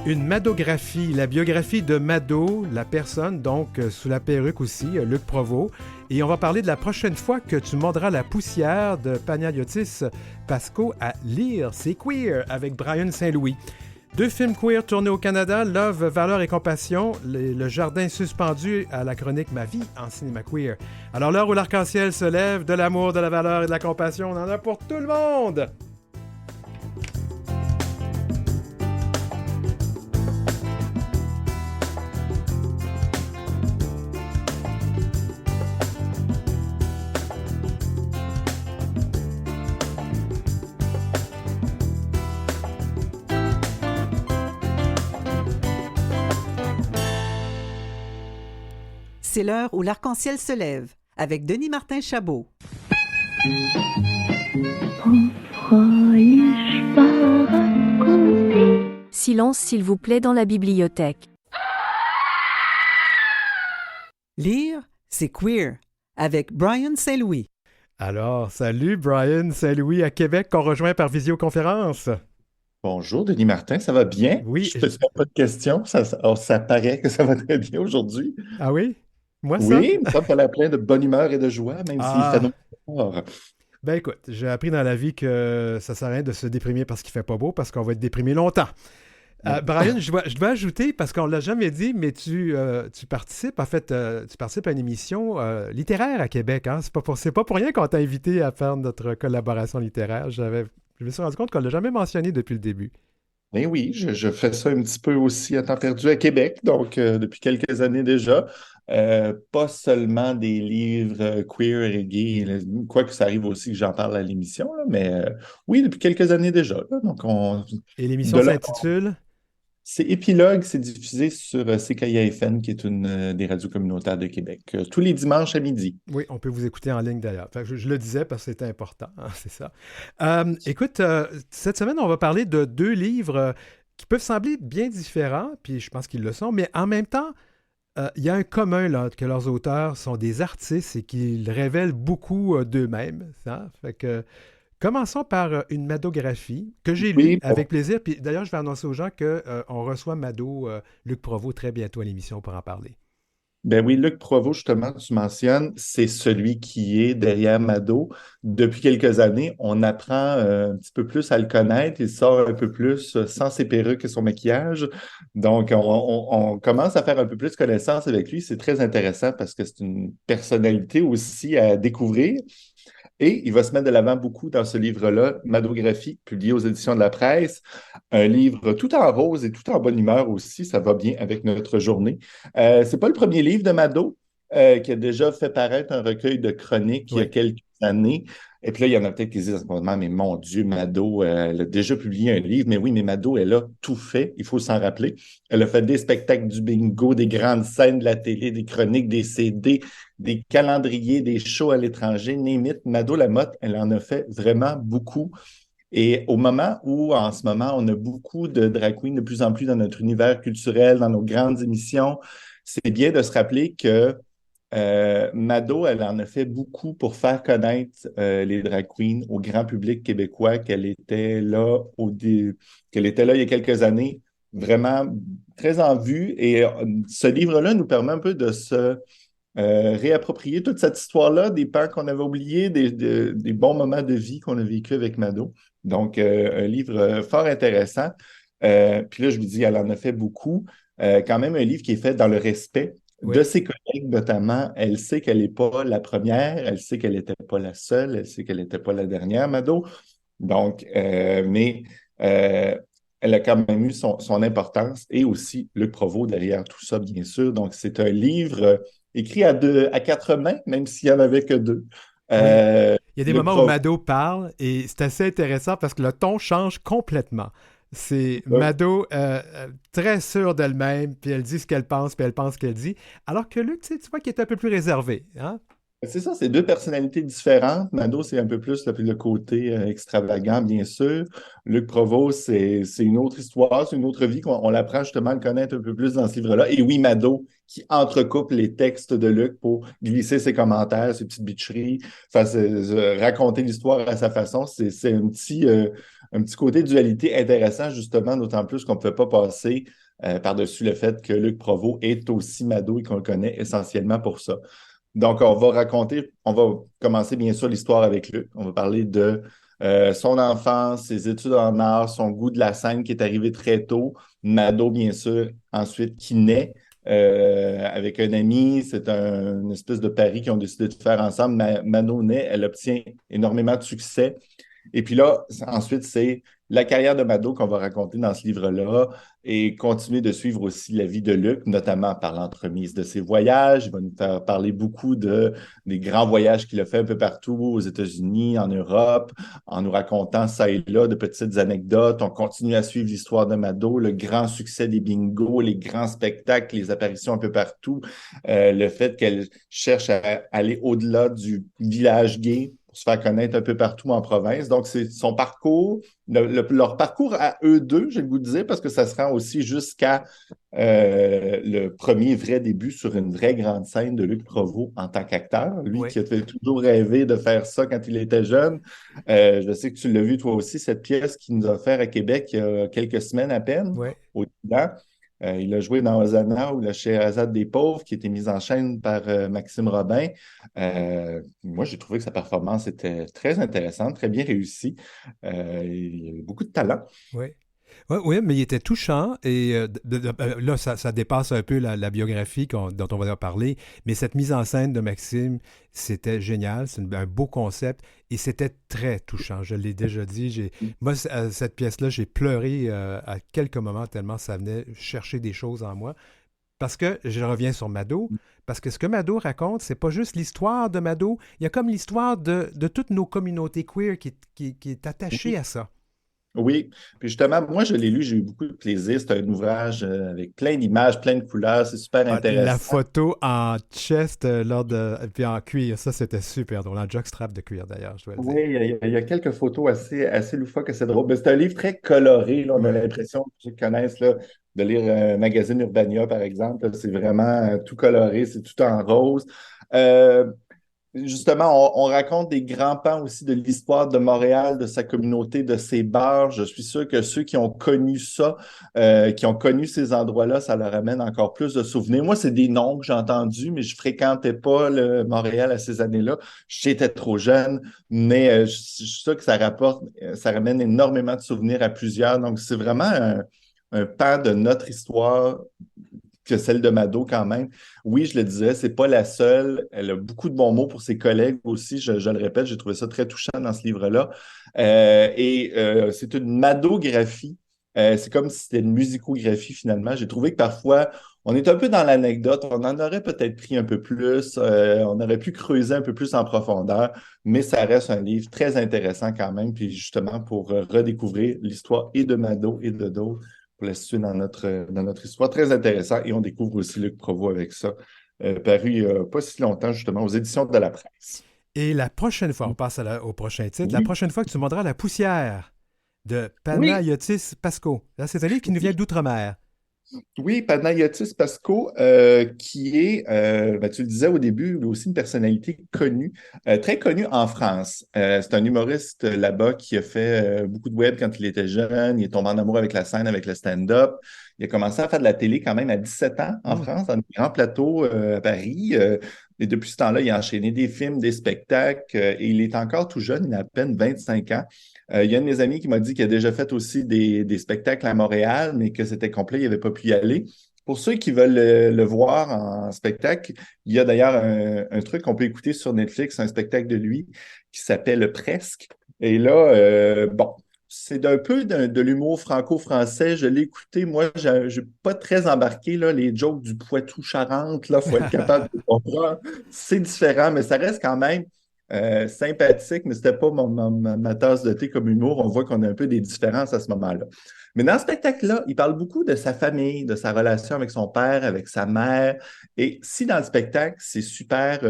Une madographie, la biographie de Mado, la personne, donc, sous la perruque aussi, Luc Provost. Et on va parler de la prochaine fois que tu mordras la poussière de Panayotis Pasco à lire. C'est Queer avec Brian Saint-Louis. 2 films queer tournés au Canada, Love, Valeur et Compassion, Le Jardin suspendu à la chronique Ma vie en cinéma queer. Alors, l'heure où l'arc-en-ciel se lève, de l'amour, de la valeur et de la compassion, on en a pour tout le monde! C'est l'heure où l'arc-en-ciel se lève, avec Denis Martin Chabot. Silence s'il vous plaît dans la bibliothèque. Lire, c'est Queer, avec Brian Saint-Louis. Alors, salut Brian Saint-Louis à Québec, qu'on rejoint par visioconférence. Bonjour, Denis Martin, ça va bien? Oui. Je te fais pas de questions, ça paraît que ça va très bien aujourd'hui. Ah oui? Moi, ça? Oui, il me semble qu'elle a plein de bonne humeur et de joie, même s'il fait noir. Ben écoute, j'ai appris dans la vie que ça sert à rien de se déprimer parce qu'il fait pas beau, parce qu'on va être déprimé longtemps. Brian, je dois ajouter, parce qu'on ne l'a jamais dit, mais tu participes, en fait, tu participes à une émission littéraire à Québec. Hein? C'est pas pour rien qu'on t'a invité à faire notre collaboration littéraire. Je me suis rendu compte qu'on ne l'a jamais mentionné depuis le début. Ben oui, je fais ça un petit peu aussi à temps perdu à Québec, donc depuis quelques années déjà. Pas seulement des livres queer et gays, quoique ça arrive aussi que j'en parle à l'émission, là, mais oui, depuis quelques années déjà. Là, donc Et l'émission s'intitule? C'est Épilogue, c'est diffusé sur CKIA-FM, qui est une des radios communautaires de Québec, tous les dimanches à midi. Oui, on peut vous écouter en ligne d'ailleurs. Enfin, je le disais parce que c'était important, hein, c'est ça. Écoute, cette semaine, on va parler de 2 livres qui peuvent sembler bien différents, puis je pense qu'ils le sont, mais en même temps, il y a un commun là, que leurs auteurs sont des artistes et qu'ils révèlent beaucoup d'eux-mêmes. Ça. Fait que, commençons par une madographie que j'ai lue avec plaisir. Puis d'ailleurs, je vais annoncer aux gens qu'on reçoit Mado, Luc Provost, très bientôt à l'émission pour en parler. Ben oui, Luc Provost, justement, tu mentionnes, c'est celui qui est derrière Mado. Depuis quelques années, on apprend un petit peu plus à le connaître. Il sort un peu plus sans ses perruques et son maquillage. Donc, on commence à faire un peu plus connaissance avec lui. C'est très intéressant parce que c'est une personnalité aussi à découvrir. Et il va se mettre de l'avant beaucoup dans ce livre-là, Madographie, publié aux éditions de la Presse. Un livre tout en rose et tout en bonne humeur aussi. Ça va bien avec notre journée. C'est pas le premier livre de Mado, qui a déjà fait paraître un recueil de chroniques il y a quelques années. Et puis là, il y en a peut-être qui disent en ce moment, mais mon Dieu, Mado, elle a déjà publié un livre. Mais oui, mais Mado, elle a tout fait, il faut s'en rappeler. Elle a fait des spectacles du bingo, des grandes scènes de la télé, des chroniques, des CD, des calendriers, des shows à l'étranger, name it. Mado Lamotte, elle en a fait vraiment beaucoup. Et au moment où, en ce moment, on a beaucoup de drag queens de plus en plus dans notre univers culturel, dans nos grandes émissions, c'est bien de se rappeler que Mado, elle en a fait beaucoup pour faire connaître les drag queens au grand public québécois, qu'elle était là il y a quelques années, vraiment très en vue. Et ce livre-là nous permet un peu de se réapproprier toute cette histoire-là, des pans qu'on avait oubliés, des bons moments de vie qu'on a vécu avec Mado. Donc, un livre fort intéressant. Puis là, je vous dis, elle en a fait beaucoup. Quand même un livre qui est fait dans le respect de ses collègues, notamment. Elle sait qu'elle n'est pas la première, elle sait qu'elle n'était pas la seule, elle sait qu'elle n'était pas la dernière, Mado. Donc, mais elle a quand même eu son importance et aussi Luc Provost derrière tout ça, bien sûr. Donc, c'est un livre écrit à 4 mains, même s'il n'y en avait que 2. Il y a des moments où Mado parle et c'est assez intéressant parce que le ton change complètement. C'est Mado très sûre d'elle-même, puis elle dit ce qu'elle pense, puis elle pense ce qu'elle dit. Alors que Luc, tu vois qu'il est un peu plus réservé. Hein? C'est ça, c'est 2 personnalités différentes. Mado, c'est un peu plus le côté extravagant, bien sûr. Luc Provost, c'est une autre histoire, c'est une autre vie qu'on l'apprend justement à le connaître un peu plus dans ce livre-là. Et oui, Mado, qui entrecoupe les textes de Luc pour glisser ses commentaires, ses petites bitcheries, raconter l'histoire à sa façon. C'est un petit côté dualité intéressant, justement, d'autant plus qu'on ne pouvait pas passer par-dessus le fait que Luc Provost est aussi Mado et qu'on le connaît essentiellement pour ça. Donc, on va commencer bien sûr l'histoire avec Luc. On va parler de son enfance, ses études en art, son goût de la scène qui est arrivé très tôt. Mado, bien sûr, ensuite, qui naît avec un ami. C'est une espèce de pari qu'ils ont décidé de faire ensemble. Mado naît, elle obtient énormément de succès. Et puis là, ensuite, c'est la carrière de Mado qu'on va raconter dans ce livre-là et continuer de suivre aussi la vie de Luc, notamment par l'entremise de ses voyages. Il va nous faire parler beaucoup des grands voyages qu'il a fait un peu partout aux États-Unis, en Europe, en nous racontant ça et là de petites anecdotes. On continue à suivre l'histoire de Mado, le grand succès des bingos, les grands spectacles, les apparitions un peu partout, le fait qu'elle cherche à aller au-delà du village gay, se faire connaître un peu partout en province. Donc, c'est son parcours, leur parcours à eux deux, j'ai le goût de dire, parce que ça se rend aussi jusqu'à le premier vrai début sur une vraie grande scène de Luc Provost en tant qu'acteur. Lui qui a toujours rêvé de faire ça quand il était jeune. Je sais que tu l'as vu toi aussi, cette pièce qu'il nous a offert à Québec il y a quelques semaines à peine, au Tidan. Il a joué dans Hosanna ou La Scheherazade des pauvres, qui était mise en scène par Maxime Robin. Moi, j'ai trouvé que sa performance était très intéressante, très bien réussie. Il y avait beaucoup de talent. Oui. Oui, mais il était touchant et là, ça dépasse un peu la biographie dont on va parler, mais cette mise en scène de Maxime, c'était génial, c'est un beau concept et c'était très touchant. Je l'ai déjà dit, moi, cette pièce-là, j'ai pleuré à quelques moments tellement ça venait chercher des choses en moi. Parce que, je reviens sur Mado, parce que ce que Mado raconte, c'est pas juste l'histoire de Mado, il y a comme l'histoire de toutes nos communautés queer qui est attachée à ça. Oui, puis justement, moi, je l'ai lu, j'ai eu beaucoup de plaisir. C'est un ouvrage avec plein d'images, plein de couleurs, c'est super intéressant. La photo en chest puis en cuir, ça, c'était super drôle. En jockstrap de cuir, d'ailleurs, je dois le dire. Oui, il y a quelques photos assez loufoques, c'est drôle. Mais c'est un livre très coloré, là, on a l'impression, pour ceux qui connaissent, là, de lire un magazine Urbania, par exemple. C'est vraiment tout coloré, c'est tout en rose. Justement, on raconte des grands pans aussi de l'histoire de Montréal, de sa communauté, de ses bars. Je suis sûr que ceux qui ont connu ça, qui ont connu ces endroits-là, ça leur amène encore plus de souvenirs. Moi, c'est des noms que j'ai entendus, mais je fréquentais pas le Montréal à ces années-là. J'étais trop jeune, mais je suis sûr que ça ramène énormément de souvenirs à plusieurs. Donc, c'est vraiment un pan de notre histoire que celle de Mado quand même. Oui, je le disais, c'est pas la seule. Elle a beaucoup de bons mots pour ses collègues aussi. Je le répète, j'ai trouvé ça très touchant dans ce livre-là. C'est une madographie. C'est comme si c'était une musicographie finalement. J'ai trouvé que parfois, on est un peu dans l'anecdote. On en aurait peut-être pris un peu plus. On aurait pu creuser un peu plus en profondeur, mais ça reste un livre très intéressant quand même. Puis justement, pour redécouvrir l'histoire et de Mado et de d'autres, pour la situer dans notre histoire. Très intéressant. Et on découvre aussi Luc Provost avec ça, paru il n'y a pas si longtemps, justement, aux éditions de la presse. Et la prochaine fois, on passe au prochain titre, la prochaine fois que tu demanderas La poussière de Panayotis Pasco. Là, c'est un livre qui nous vient d'Outre-mer. Oui, Panayotis Pasco, qui est, tu le disais au début, aussi une personnalité connue, très connue en France. C'est un humoriste là-bas qui a fait beaucoup de web quand il était jeune. Il est tombé en amour avec la scène, avec le stand-up. Il a commencé à faire de la télé quand même à 17 ans en France, dans des grands plateaux à Paris. Et depuis ce temps-là, il a enchaîné des films, des spectacles. Et il est encore tout jeune, il a à peine 25 ans. Il y a un de mes amis qui m'a dit qu'il a déjà fait aussi des spectacles à Montréal, mais que c'était complet, il n'avait pas pu y aller. Pour ceux qui veulent le voir en spectacle, il y a d'ailleurs un truc qu'on peut écouter sur Netflix, un spectacle de lui qui s'appelle Presque. Et là, c'est un peu de l'humour franco-français. Je l'ai écouté. Moi, je n'ai pas très embarqué là, les jokes du Poitou-Charentes. Il faut être capable de comprendre. C'est différent, mais ça reste quand même sympathique, mais c'était pas ma tasse de thé comme humour. On voit qu'on a un peu des différences à ce moment-là. Mais dans ce spectacle-là, il parle beaucoup de sa famille, de sa relation avec son père, avec sa mère. Et si dans le spectacle, c'est super,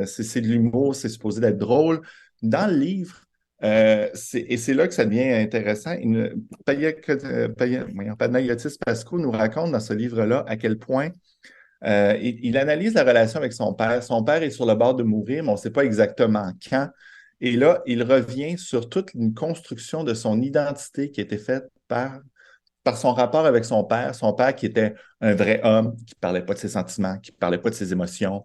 c'est de l'humour, c'est supposé d'être drôle, dans le livre, et c'est là que ça devient intéressant. Panayotis Pasco nous raconte dans ce livre-là à quel point il analyse la relation avec son père. Son père est sur le bord de mourir, mais on ne sait pas exactement quand. Et là, il revient sur toute une construction de son identité qui a été faite par son rapport avec son père qui était un vrai homme, qui ne parlait pas de ses sentiments, qui ne parlait pas de ses émotions,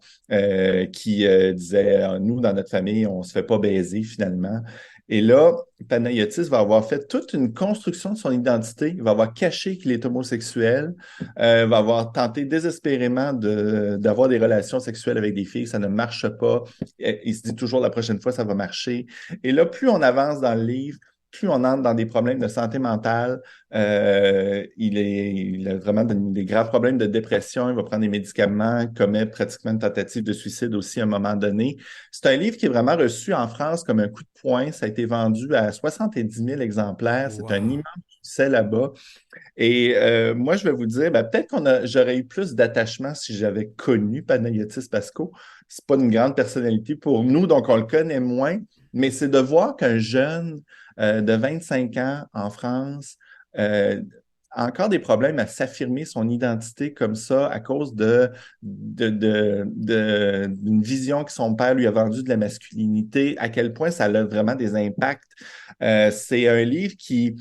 qui disait « Nous, dans notre famille, on ne se fait pas baiser finalement ». Et là, Panayotis va avoir fait toute une construction de son identité. Il va avoir caché qu'il est homosexuel, va avoir tenté désespérément d'avoir des relations sexuelles avec des filles. Ça ne marche pas. Il se dit toujours la prochaine fois, ça va marcher. Et là, plus on avance dans le livre, plus on entre dans des problèmes de santé mentale. Il a vraiment des graves problèmes de dépression. Il va prendre des médicaments, commet pratiquement une tentative de suicide aussi à un moment donné. C'est un livre qui est vraiment reçu en France comme un coup de poing. Ça a été vendu à 70 000 exemplaires. C'est un immense succès là-bas. Et moi, je vais vous dire, peut-être j'aurais eu plus d'attachement si j'avais connu Panayotis Pasco. C'est pas une grande personnalité pour nous, donc on le connaît moins. Mais c'est de voir qu'un jeune de 25 ans en France a encore des problèmes à s'affirmer son identité comme ça à cause d'une vision que son père lui a vendue de la masculinité, à quel point ça a vraiment des impacts. C'est un livre qui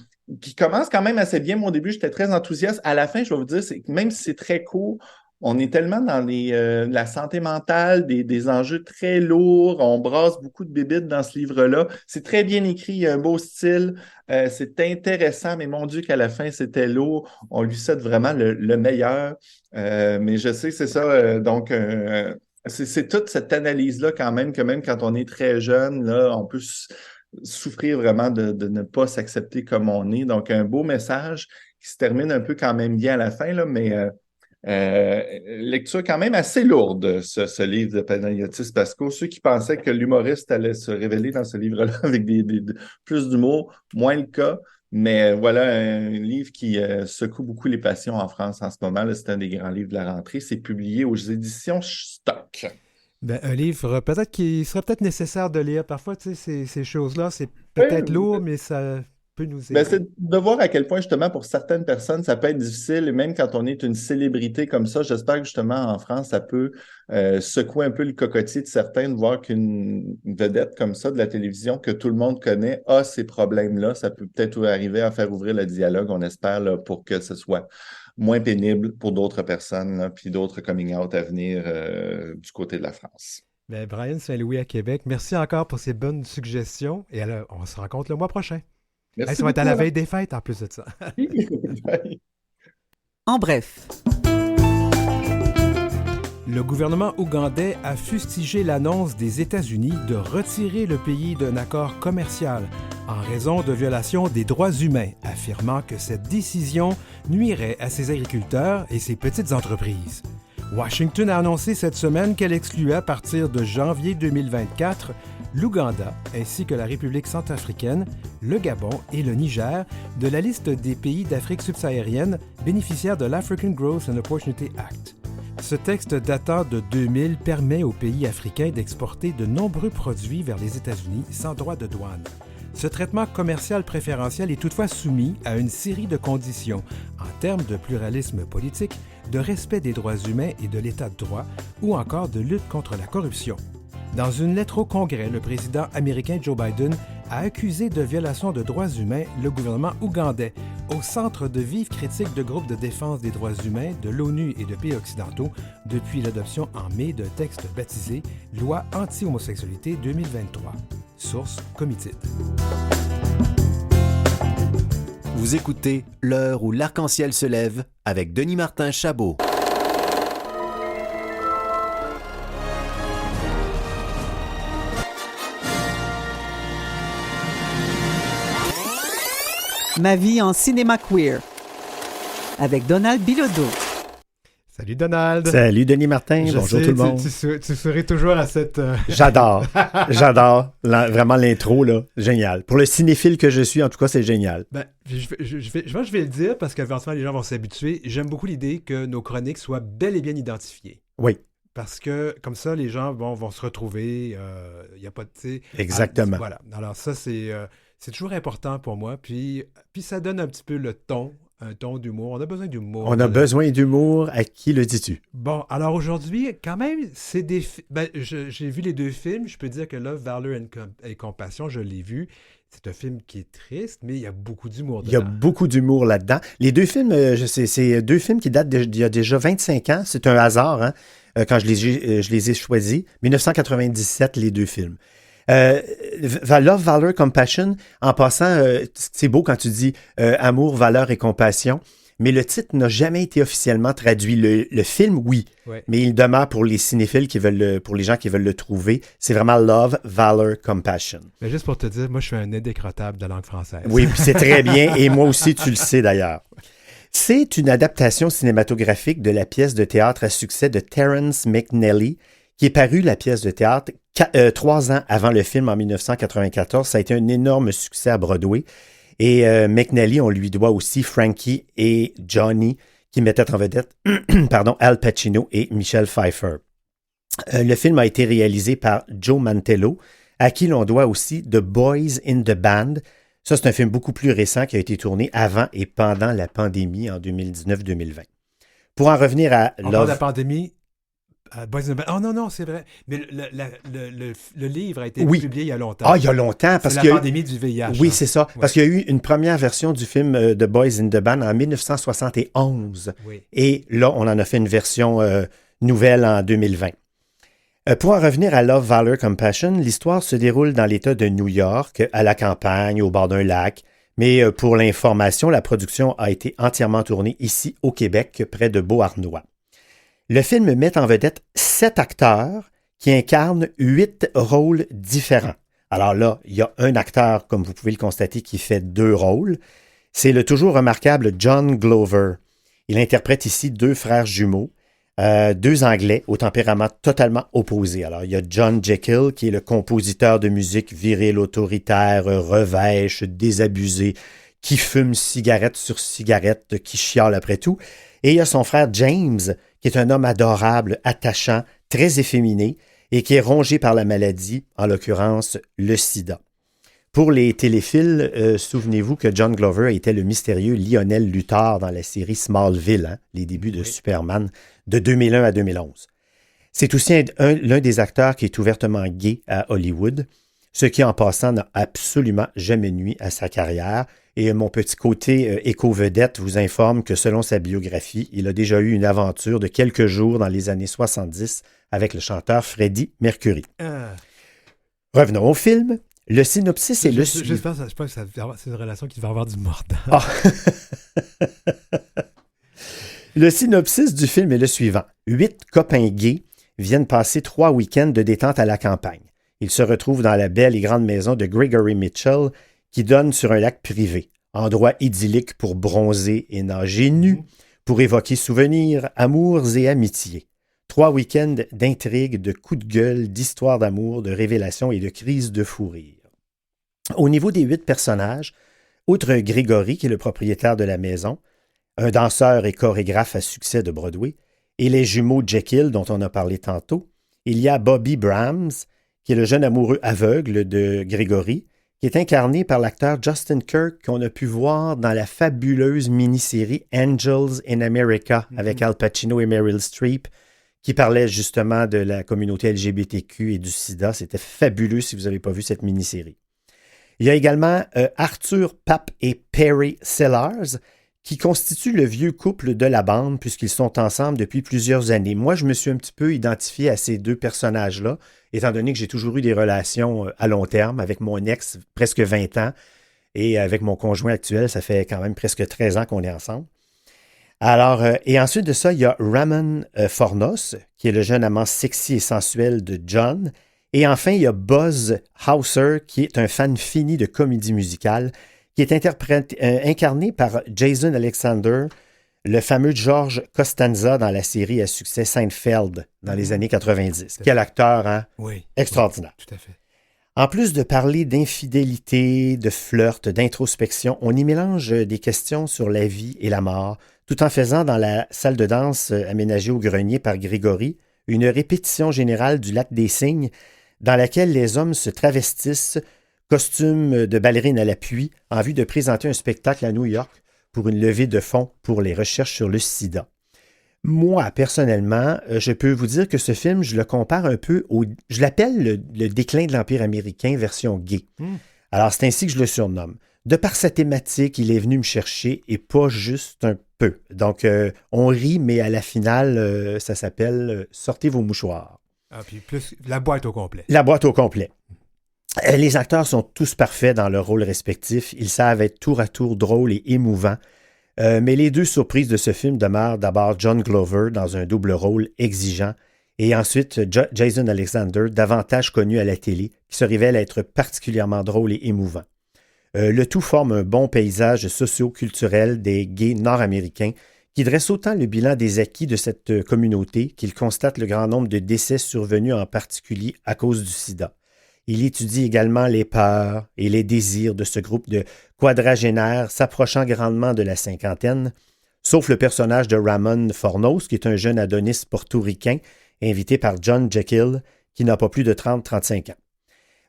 commence quand même assez bien. Moi, au début, j'étais très enthousiaste. À la fin, je vais vous dire, même si c'est très court, on est tellement dans la santé mentale, des enjeux très lourds. On brasse beaucoup de bébites dans ce livre-là. C'est très bien écrit, il y a un beau style. C'est intéressant, mais mon Dieu qu'à la fin, c'était lourd. On lui souhaite vraiment le meilleur. Mais je sais, c'est ça. Donc, c'est toute cette analyse-là quand même, que même quand on est très jeune, là, on peut souffrir vraiment de ne pas s'accepter comme on est. Donc, un beau message qui se termine un peu quand même bien à la fin, là, mais lecture quand même assez lourde, ce livre de Panayotis Pasco. Ceux qui pensaient que l'humoriste allait se révéler dans ce livre-là avec plus d'humour, moins le cas. Mais voilà, un livre qui secoue beaucoup les passions en France en ce moment. Là, c'est un des grands livres de la rentrée. C'est publié aux éditions Stock. Ben, un livre peut-être qui serait peut-être nécessaire de lire. Parfois, tu sais, ces choses-là, c'est peut-être lourd, mais ça peut nous aider. Ben, c'est de voir à quel point, justement, pour certaines personnes, ça peut être difficile. Et même quand on est une célébrité comme ça, j'espère que, justement, en France, ça peut secouer un peu le cocotier de certains de voir qu'une vedette comme ça de la télévision, que tout le monde connaît, a ces problèmes-là. Ça peut peut-être arriver à faire ouvrir le dialogue, on espère, là, pour que ce soit moins pénible pour d'autres personnes, là, puis d'autres coming out à venir du côté de la France. Ben, Brian Saint-Louis à Québec, merci encore pour ces bonnes suggestions. Et alors, on se rencontre le mois prochain. Merci ça va être à la veille des fêtes en plus de ça. En bref. Le gouvernement ougandais a fustigé l'annonce des États-Unis de retirer le pays d'un accord commercial en raison de violations des droits humains, affirmant que cette décision nuirait à ses agriculteurs et ses petites entreprises. Washington a annoncé cette semaine qu'elle excluait à partir de janvier 2024 l'Ouganda ainsi que la République centrafricaine, le Gabon et le Niger de la liste des pays d'Afrique subsaharienne bénéficiaires de l'African Growth and Opportunity Act. Ce texte datant de 2000 permet aux pays africains d'exporter de nombreux produits vers les États-Unis sans droit de douane. Ce traitement commercial préférentiel est toutefois soumis à une série de conditions en termes de pluralisme politique, de respect des droits humains et de l'état de droit, ou encore de lutte contre la corruption. Dans une lettre au Congrès, le président américain Joe Biden a accusé de violation de droits humains le gouvernement ougandais, au centre de vives critiques de groupes de défense des droits humains de l'ONU et de pays occidentaux depuis l'adoption en mai d'un texte baptisé « Loi anti-homosexualité 2023 ». Source Comitid. Vous écoutez L'heure où l'arc-en-ciel se lève avec Denis Martin Chabot. Ma vie en cinéma queer avec Donald Bilodeau. Salut Donald. Salut Denis Martin. Bonjour tout le monde. Tu serais toujours à cette... J'adore. Vraiment l'intro, là, génial. Pour le cinéphile que je suis, en tout cas, c'est génial. Ben, je vais le dire parce qu'éventuellement, les gens vont s'habituer. J'aime beaucoup l'idée que nos chroniques soient bel et bien identifiées. Oui. Parce que, comme ça, les gens vont se retrouver. Il n'y a pas de... Exactement. Voilà. Alors ça, c'est toujours important pour moi. Puis ça donne un petit peu le ton. Un ton d'humour. On a besoin d'humour. On a besoin d'humour. À qui le dis-tu? Bon, alors aujourd'hui, quand même, c'est des... j'ai vu les deux films. Je peux dire que Love, Valor et Compassion, je l'ai vu. C'est un film qui est triste, mais il y a beaucoup d'humour dedans. Il y a beaucoup d'humour là-dedans. Les deux films, c'est deux films qui datent d'il y a déjà 25 ans. C'est un hasard, hein, quand je les ai choisis. 1997, les deux films. Love, Valor, Compassion, en passant, c'est beau quand tu dis amour, valeur et compassion, mais le titre n'a jamais été officiellement traduit. Le film, oui, ouais. Mais il demeure pour les cinéphiles pour les gens qui veulent le trouver. C'est vraiment Love, Valor, Compassion. Mais juste pour te dire, moi, je suis un indécrottable de langue française. Oui, puis c'est très bien, et moi aussi, tu le sais d'ailleurs. C'est une adaptation cinématographique de la pièce de théâtre à succès de Terence McNally, qui est parue, la pièce de théâtre, 3 ans avant le film, en 1994. Ça a été un énorme succès à Broadway. Et McNally, on lui doit aussi Frankie et Johnny, qui mettaient en vedette Al Pacino et Michelle Pfeiffer. Le film a été réalisé par Joe Mantello, à qui l'on doit aussi The Boys in the Band. Ça, c'est un film beaucoup plus récent qui a été tourné avant et pendant la pandémie en 2019-2020. Pour en revenir à Love... la pandémie... Boys in the Band. Oh non, c'est vrai. Mais le livre a été Oui. publié il y a longtemps. Ah, il y a longtemps. Parce c'est qu'il y la a eu- pandémie du VIH. Oui, hein. c'est ça. Ouais. Parce qu'il y a eu une première version du film de Boys in the Band en 1971. Oui. Et là, on en a fait une version nouvelle en 2020. Pour en revenir à Love, Valor, Compassion, l'histoire se déroule dans l'État de New York, à la campagne, au bord d'un lac. Mais pour l'information, la production a été entièrement tournée ici, au Québec, près de Beauharnois. Le film met en vedette 7 acteurs qui incarnent 8 rôles différents. Alors là, il y a un acteur, comme vous pouvez le constater, qui fait 2 rôles. C'est le toujours remarquable John Glover. Il interprète ici 2 frères jumeaux, 2 Anglais au tempérament totalement opposé. Alors, il y a John Jekyll, qui est le compositeur de musique viril, autoritaire, revêche, désabusé, qui fume cigarette sur cigarette, qui chiale après tout. Et il y a son frère James, qui est un homme adorable, attachant, très efféminé, et qui est rongé par la maladie, en l'occurrence le sida. Pour les téléphiles, souvenez-vous que John Glover était le mystérieux Lionel Luthor dans la série Smallville, hein, les débuts de Superman, de 2001 à 2011. C'est aussi l'un des acteurs qui est ouvertement gay à Hollywood, ce qui, en passant, n'a absolument jamais nui à sa carrière. Et mon petit côté éco-vedette vous informe que, selon sa biographie, il a déjà eu une aventure de quelques jours dans les années 70 avec le chanteur Freddie Mercury. Revenons au film. Le synopsis est le suivant. Je pense que c'est une relation qui va avoir du mordant. Ah. Le synopsis du film est le suivant. 8 copains gays viennent passer 3 week-ends de détente à la campagne. Ils se retrouvent dans la belle et grande maison de Gregory Mitchell qui donne sur un lac privé, endroit idyllique pour bronzer et nager nu, pour évoquer souvenirs, amours et amitiés. 3 week-ends d'intrigues, de coups de gueule, d'histoires d'amour, de révélations et de crises de fou rire. Au niveau des 8 personnages, outre Grégory, qui est le propriétaire de la maison, un danseur et chorégraphe à succès de Broadway, et les jumeaux Jekyll, dont on a parlé tantôt, il y a Bobby Brahms, qui est le jeune amoureux aveugle de Grégory, qui est incarné par l'acteur Justin Kirk, qu'on a pu voir dans la fabuleuse mini-série Angels in America, avec Al Pacino et Meryl Streep, qui parlait justement de la communauté LGBTQ et du sida. C'était fabuleux si vous n'avez pas vu cette mini-série. Il y a également Arthur Papp et Perry Sellars, qui constituent le vieux couple de la bande puisqu'ils sont ensemble depuis plusieurs années. Moi, je me suis un petit peu identifié à ces 2 personnages-là, étant donné que j'ai toujours eu des relations à long terme avec mon ex, presque 20 ans, et avec mon conjoint actuel, ça fait quand même presque 13 ans qu'on est ensemble. Alors, et ensuite de ça, il y a Ramon Fornos, qui est le jeune amant sexy et sensuel de John. Et enfin, il y a Buzz Hauser, qui est un fan fini de comédie musicale, qui est incarné par Jason Alexander, le fameux George Costanza dans la série à succès Seinfeld dans les années 90. Quel acteur, hein? Oui. Extraordinaire. Oui, tout à fait. En plus de parler d'infidélité, de flirt, d'introspection, on y mélange des questions sur la vie et la mort, tout en faisant dans la salle de danse aménagée au grenier par Grégory une répétition générale du Lac des Cygnes dans laquelle les hommes se travestissent, costumes de ballerines à l'appui, en vue de présenter un spectacle à New York pour une levée de fonds pour les recherches sur le sida. Moi, personnellement, je peux vous dire que ce film, je le compare un peu je l'appelle le déclin de l'Empire américain version gay. Alors, c'est ainsi que je le surnomme. De par sa thématique, il est venu me chercher et pas juste un peu. Donc, on rit, mais à la finale, ça s'appelle « Sortez vos mouchoirs ». Ah, puis plus la boîte au complet. La boîte au complet. Les acteurs sont tous parfaits dans leur rôle respectif. Ils savent être tour à tour drôles et émouvants. Mais les 2 surprises de ce film demeurent d'abord John Glover dans un double rôle exigeant et ensuite Jason Alexander, davantage connu à la télé, qui se révèle être particulièrement drôle et émouvant. Le tout forme un bon paysage socio-culturel des gays nord-américains qui dresse autant le bilan des acquis de cette communauté qu'il constate le grand nombre de décès survenus en particulier à cause du sida. Il étudie également les peurs et les désirs de ce groupe de quadragénaires s'approchant grandement de la cinquantaine, sauf le personnage de Ramon Fornos, qui est un jeune Adonis portoricain invité par John Jekyll, qui n'a pas plus de 30-35 ans.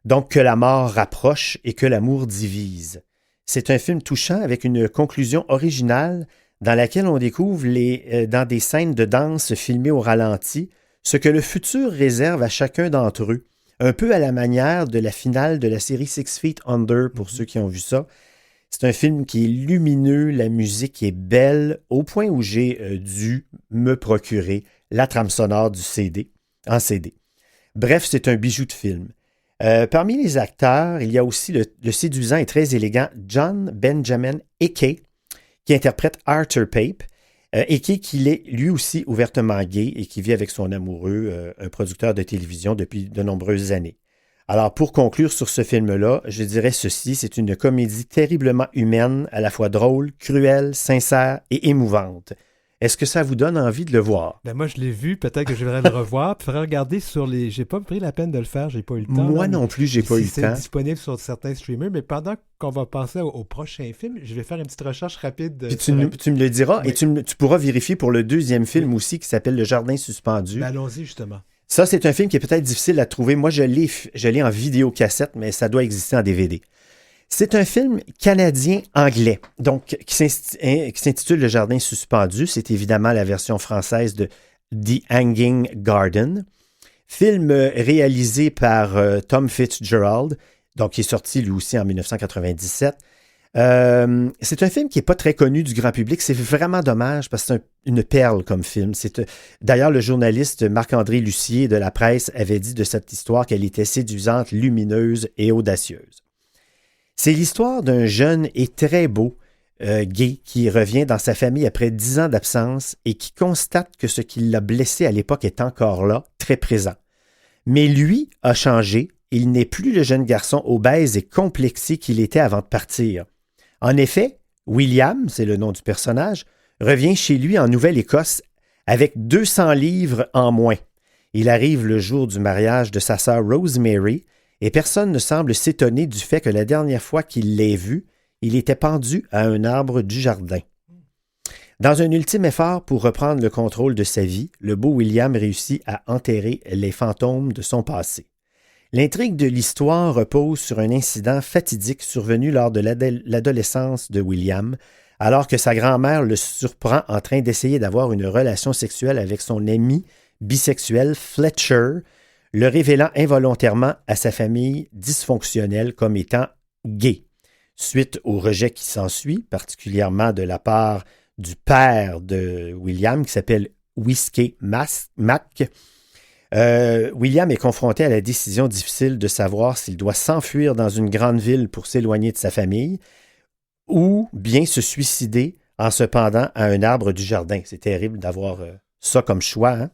Donc que la mort rapproche et que l'amour divise. C'est un film touchant avec une conclusion originale dans laquelle on découvre dans des scènes de danse filmées au ralenti, ce que le futur réserve à chacun d'entre eux, un peu à la manière de la finale de la série Six Feet Under, pour ceux qui ont vu ça. C'est un film qui est lumineux, la musique est belle, au point où j'ai dû me procurer la trame sonore du CD, en CD. Bref, c'est un bijou de film. Parmi les acteurs, il y a aussi le séduisant et très élégant John Benjamin Eke, qui interprète Arthur Pape. Eke, qui est lui aussi ouvertement gay et qui vit avec son amoureux, un producteur de télévision depuis de nombreuses années. Alors, pour conclure sur ce film-là, je dirais ceci, c'est une comédie terriblement humaine, à la fois drôle, cruelle, sincère et émouvante. Est-ce que ça vous donne envie de le voir? Ben moi, je l'ai vu, peut-être que je vais le revoir. Puis, il faudrait regarder sur les... J'ai pas pris la peine de le faire, j'ai pas eu le temps. Moi non plus, j'ai pas eu le temps. C'est disponible sur certains streamers, mais pendant qu'on va passer au prochain film, je vais faire une petite recherche rapide. Puis tu me le diras, oui. Et tu pourras vérifier pour le deuxième film aussi, qui s'appelle Le Jardin suspendu. Ben allons-y, justement. Ça, c'est un film qui est peut-être difficile à trouver. Moi, je l'ai en vidéocassette, mais ça doit exister en DVD. C'est un film canadien-anglais, donc qui s'intitule Le Jardin suspendu. C'est évidemment la version française de The Hanging Garden. Film réalisé par Tom Fitzgerald, donc qui est sorti lui aussi en 1997. C'est un film qui n'est pas très connu du grand public. C'est vraiment dommage parce que c'est une perle comme film. D'ailleurs, le journaliste Marc-André Lucier de La Presse avait dit de cette histoire qu'elle était séduisante, lumineuse et audacieuse. C'est l'histoire d'un jeune et très beau gay qui revient dans sa famille après 10 ans d'absence et qui constate que ce qui l'a blessé à l'époque est encore là, très présent. Mais lui a changé. Il n'est plus le jeune garçon obèse et complexé qu'il était avant de partir. En effet, William, c'est le nom du personnage, revient chez lui en Nouvelle-Écosse avec 200 livres en moins. Il arrive le jour du mariage de sa sœur Rosemary et personne ne semble s'étonner du fait que la dernière fois qu'il l'ait vu, il était pendu à un arbre du jardin. Dans un ultime effort pour reprendre le contrôle de sa vie, le beau William réussit à enterrer les fantômes de son passé. L'intrigue de l'histoire repose sur un incident fatidique survenu lors de l'adolescence de William, alors que sa grand-mère le surprend en train d'essayer d'avoir une relation sexuelle avec son ami bisexuel Fletcher, le révélant involontairement à sa famille dysfonctionnelle comme étant gay. Suite au rejet qui s'ensuit, particulièrement de la part du père de William, qui s'appelle Whiskey Mac, William est confronté à la décision difficile de savoir s'il doit s'enfuir dans une grande ville pour s'éloigner de sa famille ou bien se suicider en se pendant à un arbre du jardin. C'est terrible d'avoir ça comme choix. Hein?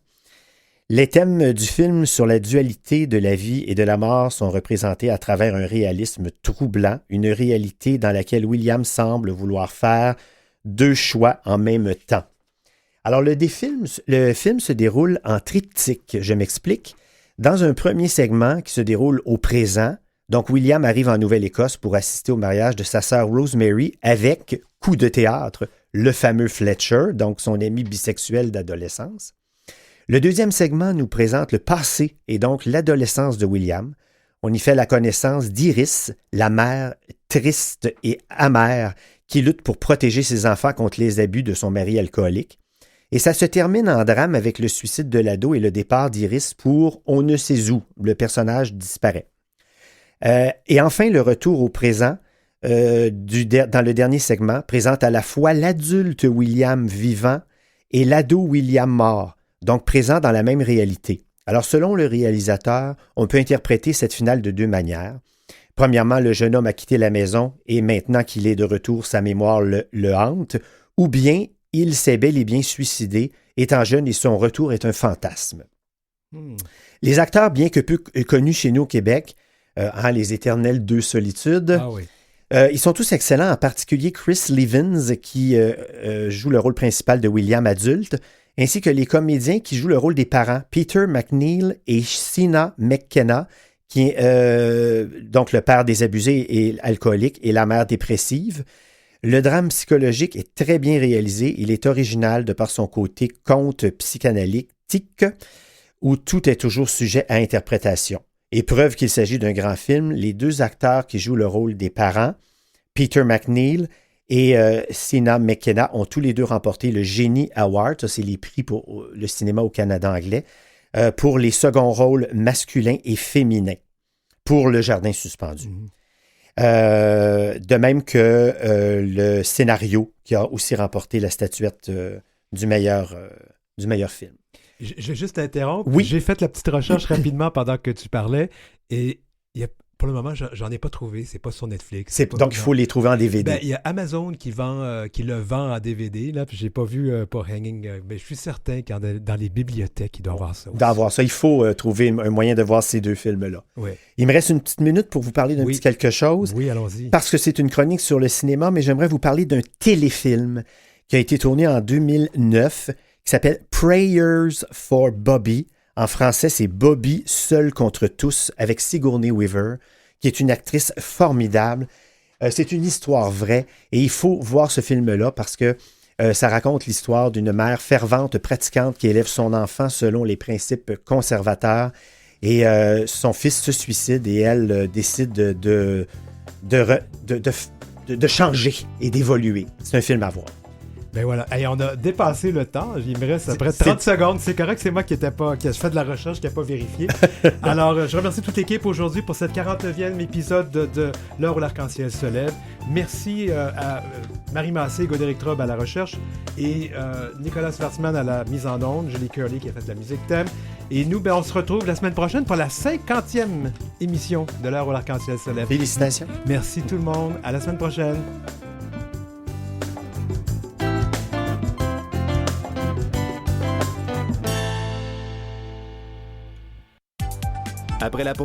Les thèmes du film sur la dualité de la vie et de la mort sont représentés à travers un réalisme troublant, une réalité dans laquelle William semble vouloir faire 2 choix en même temps. Alors, le film se déroule en triptyque, je m'explique. Dans un premier segment qui se déroule au présent, donc William arrive en Nouvelle-Écosse pour assister au mariage de sa sœur Rosemary avec, coup de théâtre, le fameux Fletcher, donc son ami bisexuel d'adolescence. Le deuxième segment nous présente le passé et donc l'adolescence de William. On y fait la connaissance d'Iris, la mère triste et amère qui lutte pour protéger ses enfants contre les abus de son mari alcoolique. Et ça se termine en drame avec le suicide de l'ado et le départ d'Iris pour on ne sait où. Le personnage disparaît. Et enfin, le retour au présent dans le dernier segment présente à la fois l'adulte William vivant et l'ado William mort, donc présent dans la même réalité. Alors, selon le réalisateur, on peut interpréter cette finale de 2 manières. Premièrement, le jeune homme a quitté la maison et maintenant qu'il est de retour, sa mémoire le hante, ou bien il s'est bel et bien suicidé, étant jeune, et son retour est un fantasme. Les acteurs, bien que peu connus chez nous au Québec, les éternels 2 solitudes, ils sont tous excellents, en particulier Chris Levins, qui joue le rôle principal de William adulte, ainsi que les comédiens qui jouent le rôle des parents, Peter McNeil et Sina McKenna, qui est donc le père désabusé et alcoolique et la mère dépressive. Le drame psychologique est très bien réalisé. Il est original de par son côté conte psychanalytique où tout est toujours sujet à interprétation. Et preuve qu'il s'agit d'un grand film, les 2 acteurs qui jouent le rôle des parents, Peter McNeil et Sina McKenna, ont tous les 2 remporté le Genie Award. Ça, c'est les prix pour le cinéma au Canada anglais. pour les seconds rôles masculins et féminins pour Le Jardin suspendu. De même que le scénario qui a aussi remporté la statuette du meilleur film. Je vais juste t'interrompre. Oui. J'ai fait la petite recherche rapidement pendant que tu parlais et pour le moment, j'en ai pas trouvé. C'est pas sur Netflix. Donc, il faut les trouver en DVD. Ben, il y a Amazon qui le vend en DVD, là, puis j'ai pas vu pour Hanging. Mais je suis certain que dans les bibliothèques, il doit y avoir ça aussi. Il faut trouver un moyen de voir ces deux films-là. Oui. Il me reste une petite minute pour vous parler d'un petit quelque chose. Oui, allons-y. Parce que c'est une chronique sur le cinéma, mais j'aimerais vous parler d'un téléfilm qui a été tourné en 2009 qui s'appelle Prayers for Bobby. En français, c'est Bobby seul contre tous avec Sigourney Weaver, qui est une actrice formidable. C'est une histoire vraie et il faut voir ce film-là parce que ça raconte l'histoire d'une mère fervente, pratiquante qui élève son enfant selon les principes conservateurs et son fils se suicide et elle décide de changer et d'évoluer. C'est un film à voir. Ben voilà. Hey, on a dépassé le temps. Il me reste à peu près 30 secondes. C'est correct, c'est moi qui a fait de la recherche, qui n'a pas vérifié. Alors, je remercie toute l'équipe aujourd'hui pour cette 49e épisode de L'heure où l'arc-en-ciel se lève. Merci à Marie Massé, Godéric Trobe à la recherche et Nicolas Schwarzman à la mise en onde, Julie Curley qui a fait de la musique thème. Et nous, on se retrouve la semaine prochaine pour la 50e émission de L'heure où l'arc-en-ciel se lève. Félicitations. Merci tout le monde. À la semaine prochaine. Après la pause.